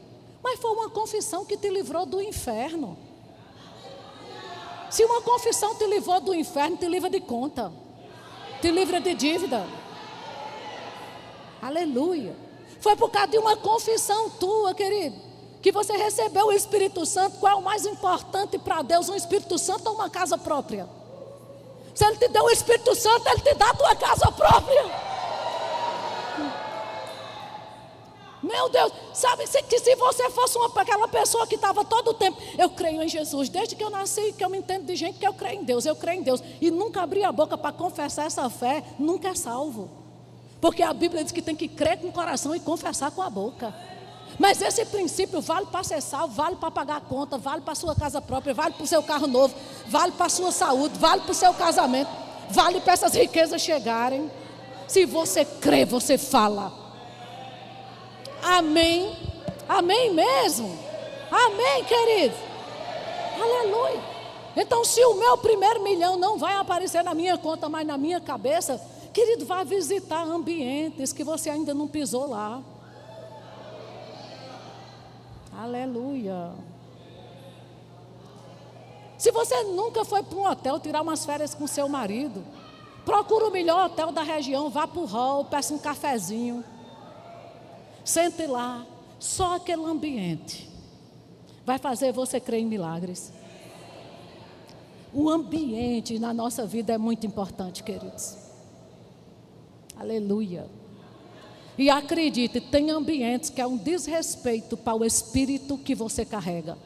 Mas foi uma confissão que te livrou do inferno. Se uma confissão te livrou do inferno, te livra de conta. Te livra de dívida. Aleluia. Foi por causa de uma confissão tua, querido, que você recebeu o Espírito Santo. Qual é o mais importante para Deus? Um Espírito Santo ou uma casa própria? Se Ele te deu o Espírito Santo, Ele te dá a tua casa própria. Meu Deus, sabe que se você fosse aquela pessoa que estava todo o tempo, eu creio em Jesus, desde que eu nasci, que eu me entendo de gente que eu creio em Deus, e nunca abri a boca para confessar essa fé, nunca é salvo. Porque a Bíblia diz que tem que crer com o coração e confessar com a boca. Mas esse princípio vale para ser salvo, vale para pagar a conta, vale para a sua casa própria, vale para o seu carro novo, vale para a sua saúde, vale para o seu casamento, vale para essas riquezas chegarem. Se você crê, você fala. Amém. Amém mesmo. Amém, querido. Aleluia. Então, se o meu primeiro milhão não vai aparecer na minha conta, mas na minha cabeça, querido, vá visitar ambientes que você ainda não pisou lá. Aleluia. Se você nunca foi para um hotel tirar umas férias com seu marido, procura o melhor hotel da região, vá para o hall, peça um cafezinho, sente lá. Só aquele ambiente vai fazer você crer em milagres. O ambiente na nossa vida é muito importante, queridos. Aleluia. E acredite, tem ambientes que é um desrespeito para o espírito que você carrega.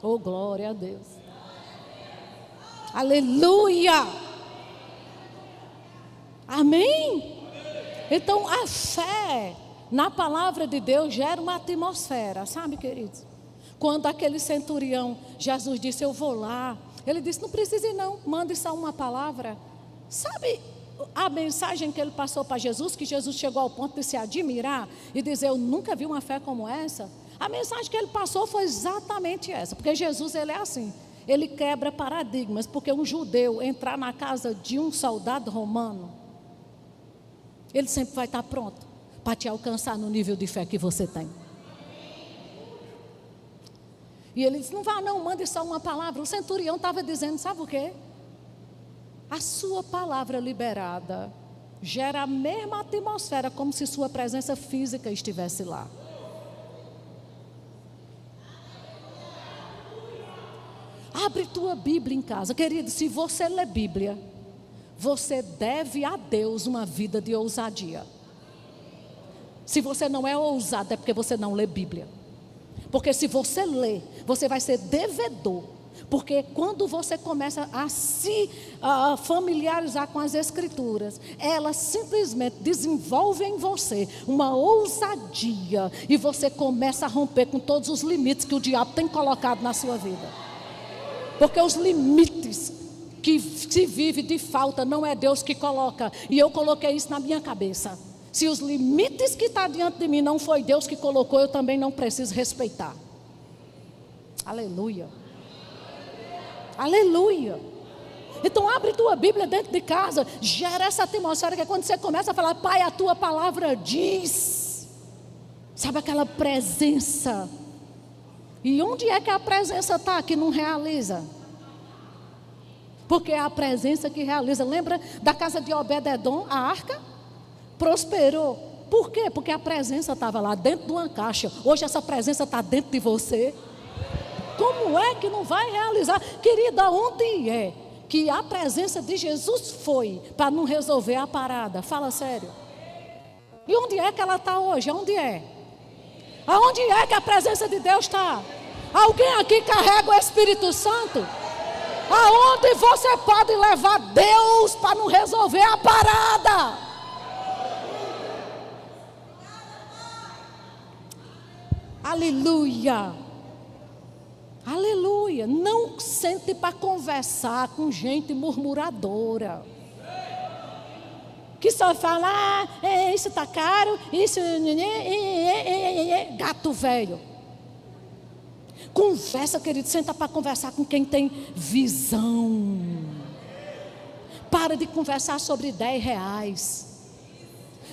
Oh, glória a Deus. Aleluia. Amém? Então a fé na palavra de Deus gera uma atmosfera, sabe, queridos? Quando aquele centurião, Jesus disse, eu vou lá. Ele disse, não precisa ir não, mande só uma palavra. Sabe a mensagem que ele passou para Jesus, que Jesus chegou ao ponto de se admirar e dizer, eu nunca vi uma fé como essa? A mensagem que ele passou foi exatamente essa, porque Jesus, ele é assim, ele quebra paradigmas, porque um judeu entrar na casa de um soldado romano, ele sempre vai estar pronto para te alcançar no nível de fé que você tem. E ele disse, não vá não, mande só uma palavra. O centurião estava dizendo, sabe o quê? A sua palavra liberada gera a mesma atmosfera como se sua presença física estivesse lá. Abre tua Bíblia em casa. Querido, se você lê Bíblia, você deve a Deus uma vida de ousadia. Se você não é ousado, é porque você não lê Bíblia. Porque se você lê, você vai ser devedor. Porque quando você começa a se familiarizar com as Escrituras, elas simplesmente desenvolvem em você uma ousadia. E você começa a romper com todos os limites que o diabo tem colocado na sua vida. Porque os limites que se vive de falta não é Deus que coloca. E eu coloquei isso na minha cabeça. Se os limites que estão diante de mim não foi Deus que colocou, eu também não preciso respeitar. Aleluia. Aleluia. Então abre tua Bíblia dentro de casa, gera essa atmosfera que é quando você começa a falar, Pai, a tua palavra diz. Sabe aquela presença? E onde é que a presença está que não realiza? Porque é a presença que realiza. Lembra da casa de Obed-edom, a arca? Prosperou. Por quê? Porque a presença estava lá dentro de uma caixa. Hoje essa presença está dentro de você. Como é que não vai realizar? Querida, onde é que a presença de Jesus foi para não resolver a parada? Fala sério. E onde é que ela está hoje? Onde é? Aonde é que a presença de Deus está? Alguém aqui carrega o Espírito Santo? Aonde você pode levar Deus para não resolver a parada? Aleluia. Aleluia. Não sente para conversar com gente murmuradora. Que só fala, isso está caro, isso, gato velho. Conversa, querido, senta para conversar com quem tem visão. Para de conversar sobre R$ 10.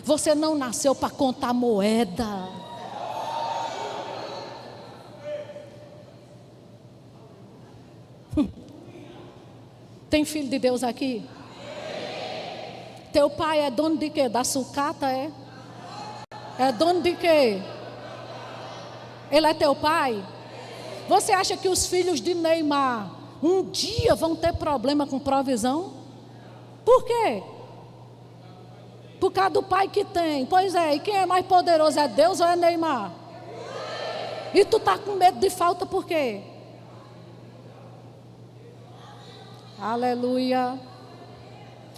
Você não nasceu para contar moeda. Tem filho de Deus aqui? Teu pai é dono de quê? Da sucata, é? É dono de quê? Ele é teu pai? Você acha que os filhos de Neymar um dia vão ter problema com provisão? Por quê? Por causa do pai que tem. Pois é, e quem é mais poderoso, é Deus ou é Neymar? E tu tá com medo de falta por quê? Aleluia.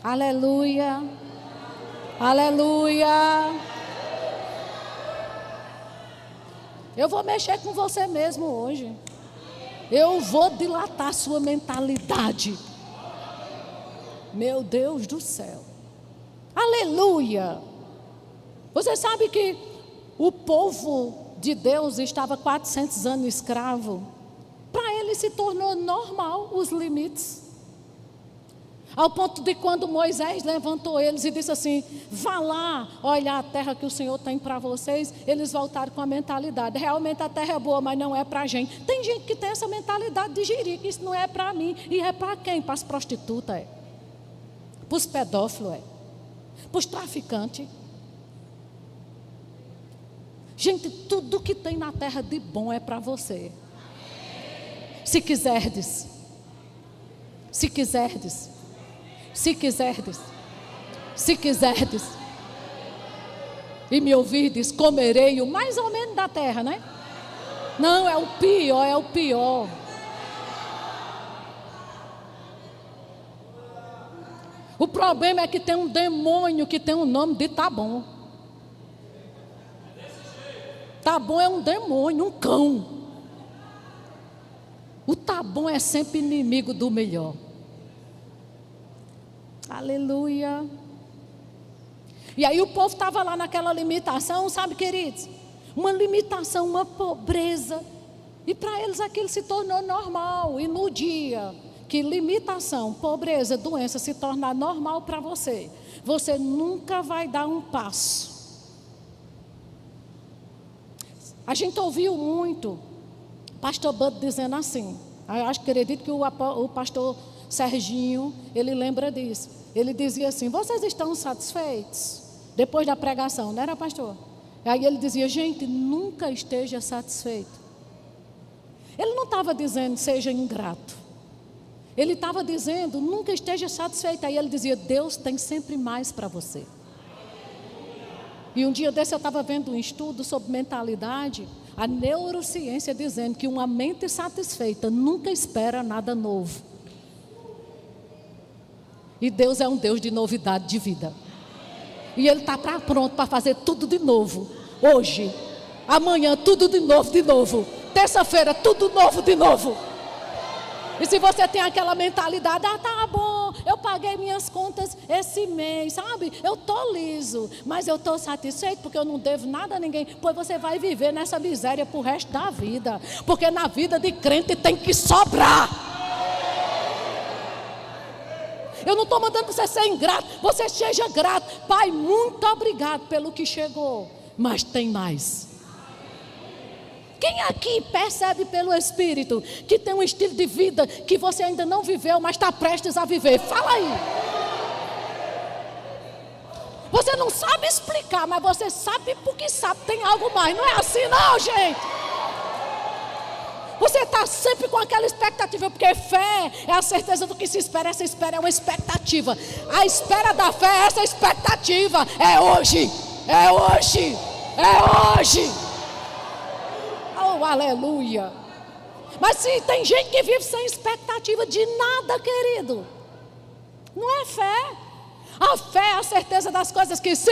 Aleluia. Aleluia. Eu vou mexer com você mesmo hoje. Eu vou dilatar sua mentalidade. Meu Deus do céu. Aleluia. Você sabe que o povo de Deus estava 400 anos escravo. Para ele se tornou normal os limites. Ao ponto de quando Moisés levantou eles e disse assim: vá lá olhar a terra que o Senhor tem para vocês. Eles voltaram com a mentalidade: realmente a terra é boa, mas não é para a gente. Tem gente que tem essa mentalidade de gerir, que isso não é para mim. E é para quem? Para as prostitutas, é. Para os pedófilos, é. Para os traficantes. Gente, tudo que tem na terra de bom é para você. Se quiserdes. Se quiserdes. Se quiserdes, se quiserdes, e me ouvirdes, comerei o mais ou menos da terra, né? Não, é o pior, é o pior. O problema é que tem um demônio que tem o nome de tá bom. Tá bom é um demônio, um cão. O tá bom é sempre inimigo do melhor. Aleluia. E aí o povo estava lá naquela limitação, sabe, queridos? Uma limitação, uma pobreza. E para eles aquilo se tornou normal. E no dia que limitação, pobreza, doença se tornar normal para você, você nunca vai dar um passo. A gente ouviu muito pastor Bud dizendo assim, acredito que o pastor Serginho, ele lembra disso. Ele dizia assim: vocês estão satisfeitos? Depois da pregação, não era, pastor? Aí ele dizia: gente, nunca esteja satisfeito. Ele não estava dizendo seja ingrato. Ele estava dizendo nunca esteja satisfeito. Aí ele dizia: Deus tem sempre mais para você. E um dia desse eu estava vendo um estudo sobre mentalidade, a neurociência dizendo que uma mente satisfeita nunca espera nada novo. E Deus é um Deus de novidade de vida. E Ele está pronto para fazer tudo de novo. Hoje, amanhã, tudo de novo, de novo. Terça-feira, tudo novo, de novo. E se você tem aquela mentalidade: ah, tá bom, eu paguei minhas contas esse mês, sabe? Eu estou liso, mas eu estou satisfeito porque eu não devo nada a ninguém. Pois você vai viver nessa miséria para o resto da vida. Porque na vida de crente tem que sobrar. Eu não estou mandando você ser ingrato, você seja grato. Pai, muito obrigado pelo que chegou, mas tem mais. Quem aqui percebe pelo Espírito que tem um estilo de vida que você ainda não viveu, mas está prestes a viver? Fala aí. Você não sabe explicar, mas você sabe porque sabe, tem algo mais. Não é assim não, gente. Você está sempre com aquela expectativa, porque fé é a certeza do que se espera. Essa espera é uma expectativa. A espera da fé é essa expectativa. É hoje, é hoje, é hoje. Oh, aleluia. Mas se tem gente que vive sem expectativa de nada, querido, não é fé. A fé é a certeza das coisas que se...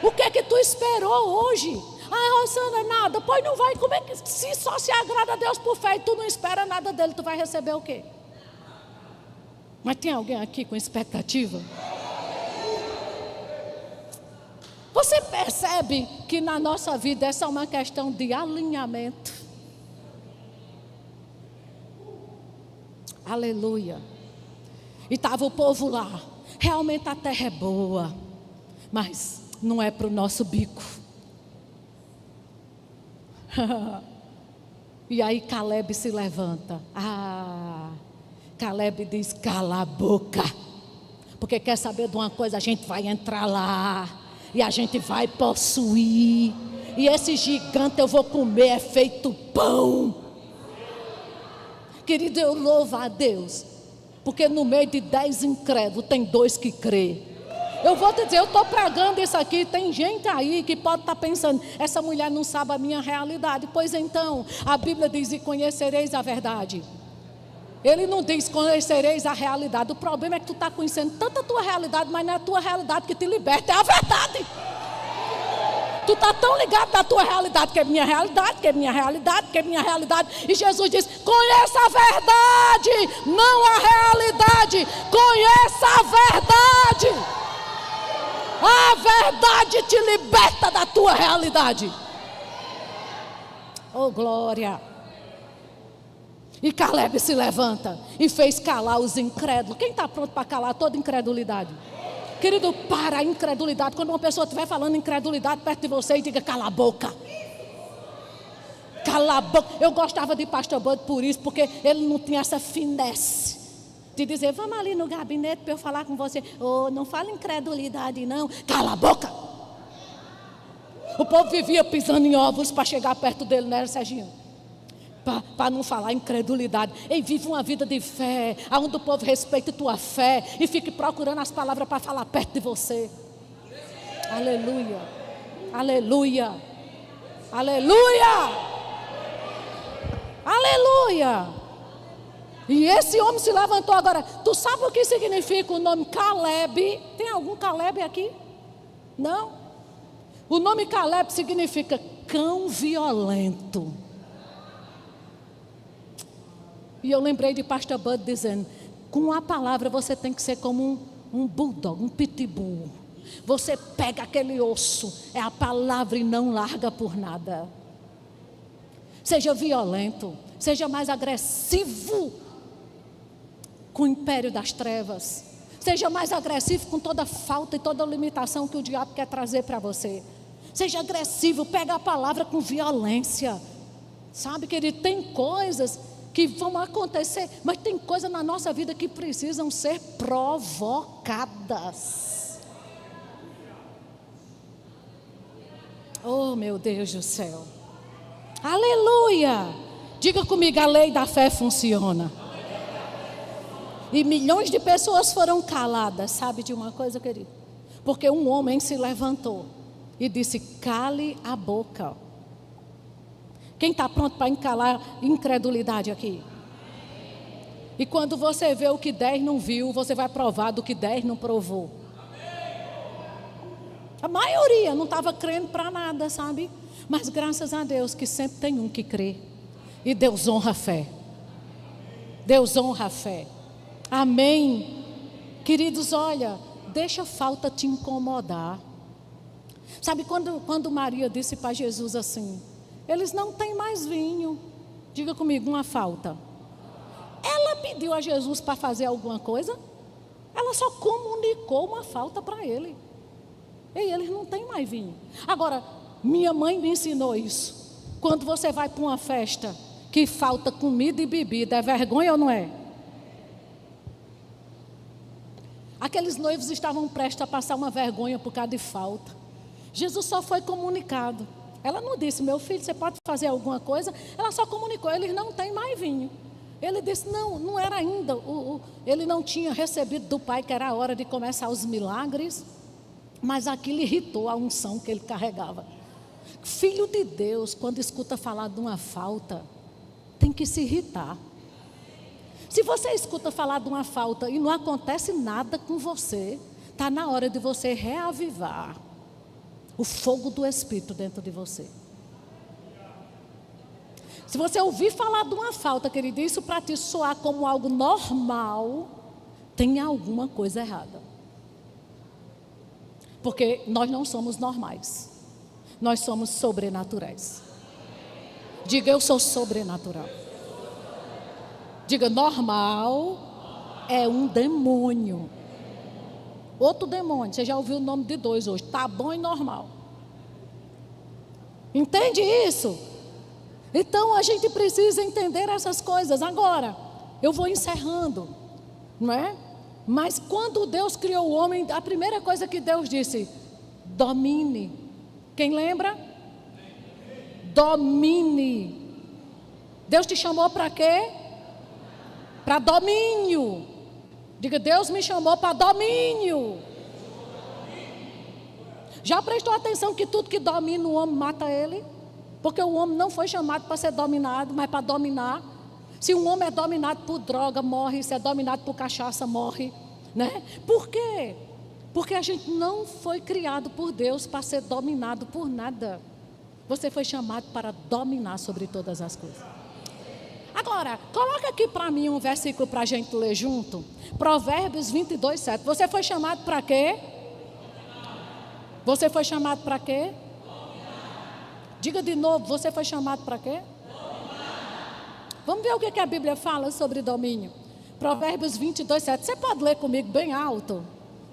O que é que tu esperou hoje? Ah, Rosana, nada. Pois não vai. Como é que se só se agrada a Deus por fé e tu não espera nada dele, tu vai receber o quê? Mas tem alguém aqui com expectativa? Você percebe que na nossa vida essa é uma questão de alinhamento. Aleluia. E estava o povo lá. Realmente a terra é boa, mas não é para o nosso bico. E aí Caleb se levanta. Caleb diz: cala a boca. Porque quer saber de uma coisa? A gente vai entrar lá e a gente vai possuir. E esse gigante eu vou comer, é feito pão. Querido, eu louvo a Deus, porque no meio de 10 incrédulos tem 2 que crê. Eu vou te dizer, eu estou pregando isso aqui, tem gente aí que pode estar pensando, essa mulher não sabe a minha realidade. Pois então, a Bíblia diz: e conhecereis a verdade. Ele não diz conhecereis a realidade. O problema é que tu está conhecendo tanto a tua realidade, mas não é a tua realidade que te liberta, é a verdade. Tu está tão ligado na tua realidade, que é minha realidade, que é minha realidade, que é minha realidade. E Jesus diz: conheça a verdade, não a realidade. Conheça a verdade. A verdade te liberta da tua realidade. Oh, glória. E Caleb se levanta e fez calar os incrédulos. Quem está pronto para calar toda incredulidade? Querido, para a incredulidade. Quando uma pessoa estiver falando incredulidade perto de você, e diga: cala a boca. Cala a boca. Eu gostava de Pastor Bud por isso, porque ele não tinha essa finesse de dizer: vamos ali no gabinete para eu falar com você. Oh, não fala incredulidade não. Cala a boca. O povo vivia pisando em ovos para chegar perto dele, né, Serginho? Para não falar incredulidade. Ei, vive uma vida de fé, onde o povo respeite tua fé e fique procurando as palavras para falar perto de você. Aleluia, aleluia, aleluia, aleluia. E esse homem se levantou agora. Tu sabe o que significa o nome Caleb? Tem algum Caleb aqui? Não? O nome Caleb significa cão violento. E eu lembrei de Pastor Bud dizendo: com a palavra você tem que ser como um bulldog, um pitbull. Você pega aquele osso, é a palavra e não larga por nada. Seja violento, seja mais agressivo com o império das trevas. Seja mais agressivo com toda falta e toda limitação que o diabo quer trazer para você. Seja agressivo, pega a palavra com violência. Sabe, querido, tem coisas que vão acontecer, mas tem coisas na nossa vida que precisam ser provocadas. Oh, meu Deus do céu. Aleluia. Diga comigo: a lei da fé funciona. E milhões de pessoas foram caladas. Sabe de uma coisa, querido? Porque um homem se levantou e disse: cale a boca. Quem está pronto para encalar incredulidade aqui? E quando você vê o que 10 não viu, você vai provar do que 10 não provou. A maioria não estava crendo para nada, sabe? Mas graças a Deus que sempre tem um que crê. E Deus honra a fé. Deus honra a fé. Amém. Queridos, olha, deixa a falta te incomodar. Sabe quando Maria disse para Jesus assim: eles não têm mais vinho. Diga comigo, uma falta. Ela pediu a Jesus para fazer alguma coisa? Ela só comunicou uma falta para ele. Ei, eles não têm mais vinho. Agora, minha mãe me ensinou isso. Quando você vai para uma festa que falta comida e bebida, é vergonha ou não é? Aqueles noivos estavam prestes a passar uma vergonha por causa de falta. Jesus só foi comunicado. Ela não disse: meu filho, você pode fazer alguma coisa? Ela só comunicou: eles não têm mais vinho. Ele disse: não era ainda. Ele não tinha recebido do Pai que era a hora de começar os milagres. Mas aquilo irritou a unção que ele carregava. Filho de Deus, quando escuta falar de uma falta, tem que se irritar. Se você escuta falar de uma falta e não acontece nada com você, está na hora de você reavivar o fogo do Espírito dentro de você. Se você ouvir falar de uma falta, querido, isso para te soar como algo normal, tem alguma coisa errada. Porque nós não somos normais. Nós somos sobrenaturais. Diga: eu sou sobrenatural. Diga: normal É um demônio. Outro demônio. Você já ouviu o nome de dois hoje. Tá bom e normal. Entende isso? Então a gente precisa entender essas coisas. Agora, eu vou encerrando, não é? Mas quando Deus criou o homem, a primeira coisa que Deus disse: domine. Quem lembra? Domine. Deus te chamou para quê? Para domínio. Diga, Deus me chamou para domínio. Já prestou atenção que tudo que domina o homem mata ele? Porque o homem não foi chamado para ser dominado, mas para dominar. Se um homem é dominado por droga, morre. Se é dominado por cachaça, morre, né? Por quê? Porque a gente não foi criado por Deus para ser dominado por nada. Você foi chamado para dominar sobre todas as coisas. Agora, coloca aqui para mim um versículo para a gente ler junto. Provérbios 22, 7. Você foi chamado para quê? Você foi chamado para quê? Diga de novo, você foi chamado para quê? Vamos ver o que a Bíblia fala sobre domínio. Provérbios 22, 7. Você pode ler comigo bem alto?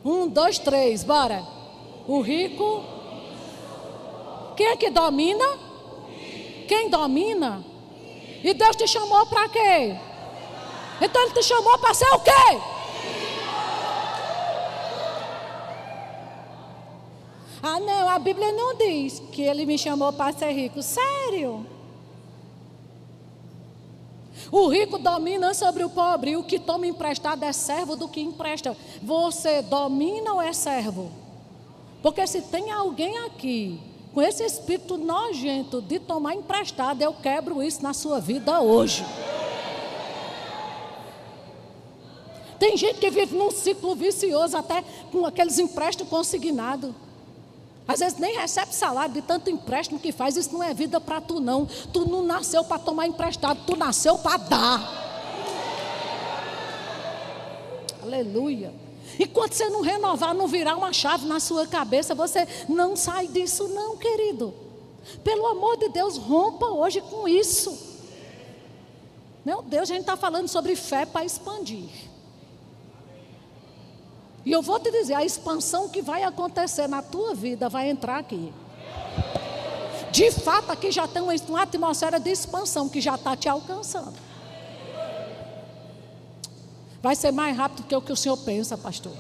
1, 2, 3, bora. O rico. Quem é que domina? Quem domina? E Deus te chamou para quê? Então Ele te chamou para ser o quê? Ah, não, a Bíblia não diz que Ele me chamou para ser rico. Sério? O rico domina sobre o pobre, e o que toma emprestado é servo do que empresta. Você domina ou é servo? Porque se tem alguém aqui com esse espírito nojento de tomar emprestado, eu quebro isso na sua vida hoje. Tem gente que vive num ciclo vicioso, até com aqueles empréstimos consignados. Às vezes nem recebe salário de tanto empréstimo que faz. Isso não é vida para tu não. Tu não nasceu para tomar emprestado, tu nasceu para dar. Aleluia. Enquanto você não renovar, não virar uma chave na sua cabeça, você não sai disso não, querido. Pelo amor de Deus, rompa hoje com isso. Meu Deus, a gente está falando sobre fé para expandir. E eu vou te dizer, a expansão que vai acontecer na tua vida vai entrar aqui. De fato, aqui já tem uma atmosfera de expansão que já está te alcançando. Vai ser mais rápido do que o que o Senhor pensa, pastor.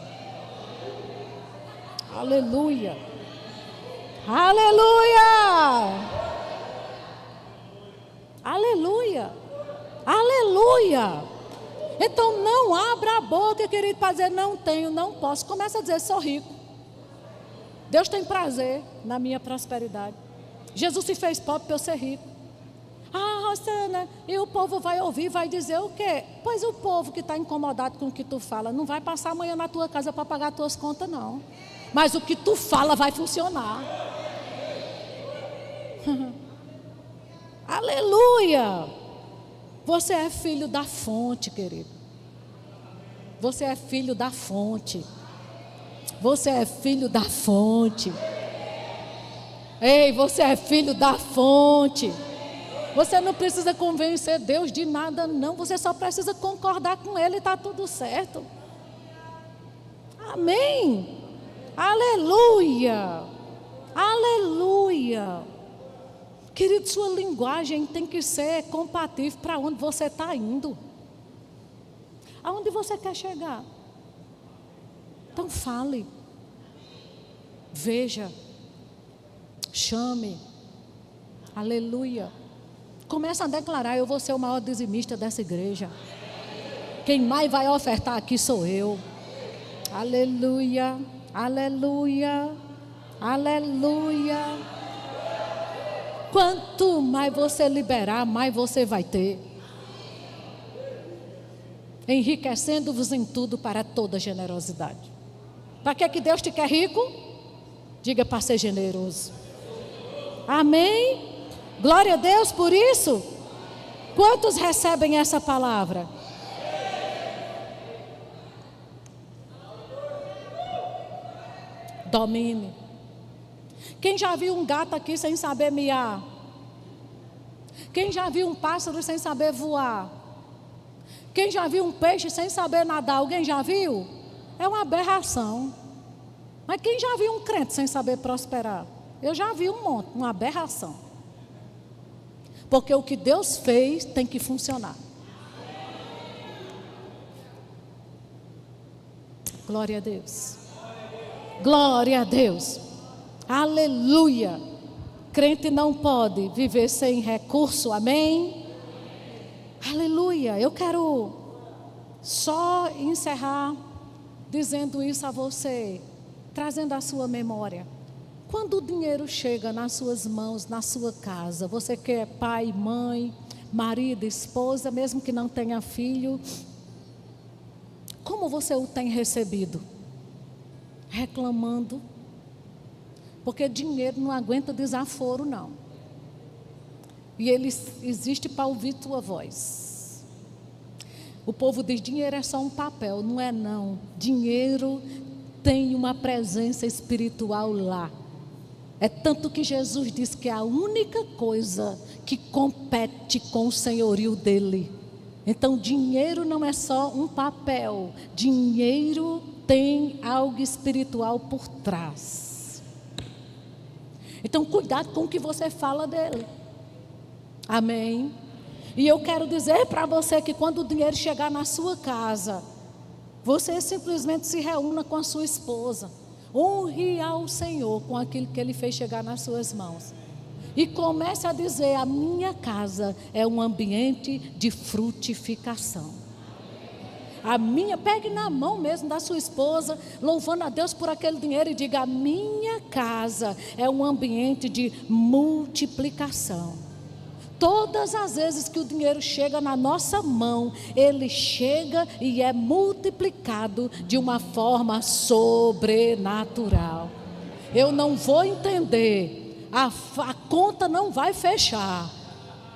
Aleluia. Aleluia. Aleluia. Aleluia. Então não abra a boca, querido, para dizer não tenho, não posso. Começa a dizer, sou rico. Deus tem prazer na minha prosperidade. Jesus se fez pobre para eu ser rico. Ah, Rosana, e o povo vai ouvir, vai dizer o quê? Pois o povo que está incomodado com o que tu fala, não vai passar amanhã na tua casa para pagar as tuas contas, não. Mas o que tu fala vai funcionar. Aleluia! Você é filho da fonte, querido. Você é filho da fonte. Você é filho da fonte. Ei, você é filho da fonte. Você não precisa convencer Deus de nada, não. Você só precisa concordar com Ele e está tudo certo. Amém. Aleluia. Aleluia. Querido, sua linguagem tem que ser compatível para onde você está indo. Aonde você quer chegar? Então fale. Veja. Chame. Aleluia. Começa a declarar, eu vou ser o maior dizimista dessa igreja. Quem mais vai ofertar aqui sou eu. Aleluia. Aleluia. Aleluia. Quanto mais você liberar, mais você vai ter. Enriquecendo-vos em tudo para toda generosidade. Para que Deus te quer rico? Diga, para ser generoso. Amém? Glória a Deus por isso. Quantos recebem essa palavra? Domine. Quem já viu um gato aqui sem saber miar? Quem já viu um pássaro sem saber voar? Quem já viu um peixe sem saber nadar? Alguém já viu? É uma aberração. Mas quem já viu um crente sem saber prosperar? Eu já vi um monte, uma aberração. Porque o que Deus fez tem que funcionar. Glória a Deus. Glória a Deus. Aleluia. Crente não pode viver sem recurso, amém? Aleluia. Eu quero só encerrar dizendo isso a você, trazendo a sua memória. Quando o dinheiro chega nas suas mãos, na sua casa, você que é pai, mãe, marido, esposa, mesmo que não tenha filho, como você o tem recebido? Reclamando? Porque dinheiro não aguenta desaforo, não. E ele existe para ouvir tua voz. O povo diz, dinheiro é só um papel. Não é não. Dinheiro tem uma presença espiritual lá. É tanto que Jesus diz que é a única coisa que compete com o senhorio dele. Então dinheiro não é só um papel. Dinheiro tem algo espiritual por trás. Então cuidado com o que você fala dele. Amém? E eu quero dizer para você que quando o dinheiro chegar na sua casa, você simplesmente se reúna com a sua esposa. Honre ao Senhor com aquilo que Ele fez chegar nas suas mãos. E comece a dizer, a minha casa é um ambiente de frutificação. Pegue na mão mesmo da sua esposa, louvando a Deus por aquele dinheiro e diga, a minha casa é um ambiente de multiplicação. Todas as vezes que o dinheiro chega na nossa mão, ele chega e é multiplicado de uma forma sobrenatural. Eu não vou entender, a conta não vai fechar,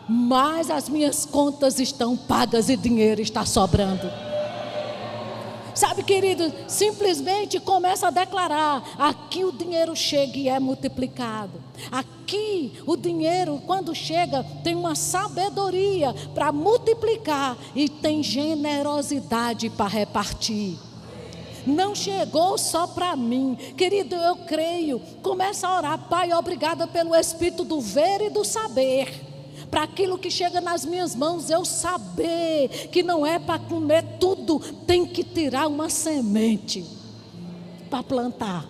mas as minhas contas estão pagas e dinheiro está sobrando. Sabe, querido, simplesmente começa a declarar, aqui o dinheiro chega e é multiplicado. Aqui o dinheiro, quando chega, tem uma sabedoria para multiplicar e tem generosidade para repartir. Não chegou só para mim, querido, eu creio. Começa a orar, Pai, obrigada pelo espírito do ver e do saber. Para aquilo que chega nas minhas mãos, eu saber que não é para comer tudo, tem que tirar uma semente para plantar.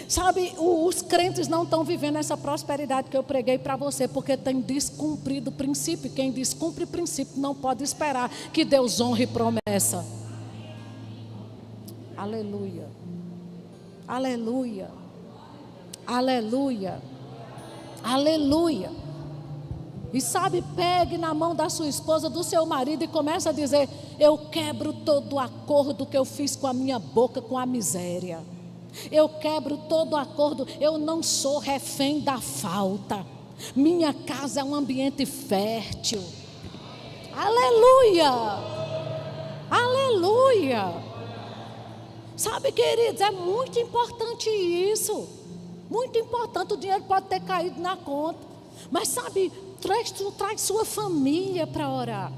Sabe, os crentes não estão vivendo essa prosperidade que eu preguei para você, porque tem descumprido o princípio. Quem descumpre o princípio não pode esperar que Deus honre promessa. Aleluia, aleluia, aleluia, aleluia. E sabe, pegue na mão da sua esposa, do seu marido e comece a dizer, eu quebro todo o acordo que eu fiz com a minha boca com a miséria. Eu quebro todo o acordo, eu não sou refém da falta. Minha casa é um ambiente fértil. Aleluia, aleluia. Sabe, queridos, é muito importante isso. Muito importante, o dinheiro pode ter caído na conta. Mas sabe, traz sua família para orar.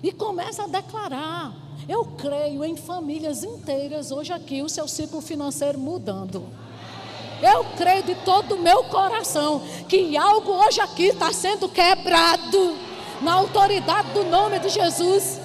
E começa a declarar. Eu creio em famílias inteiras hoje aqui, o seu ciclo financeiro mudando. Eu creio de todo o meu coração que algo hoje aqui está sendo quebrado. Na autoridade do nome de Jesus.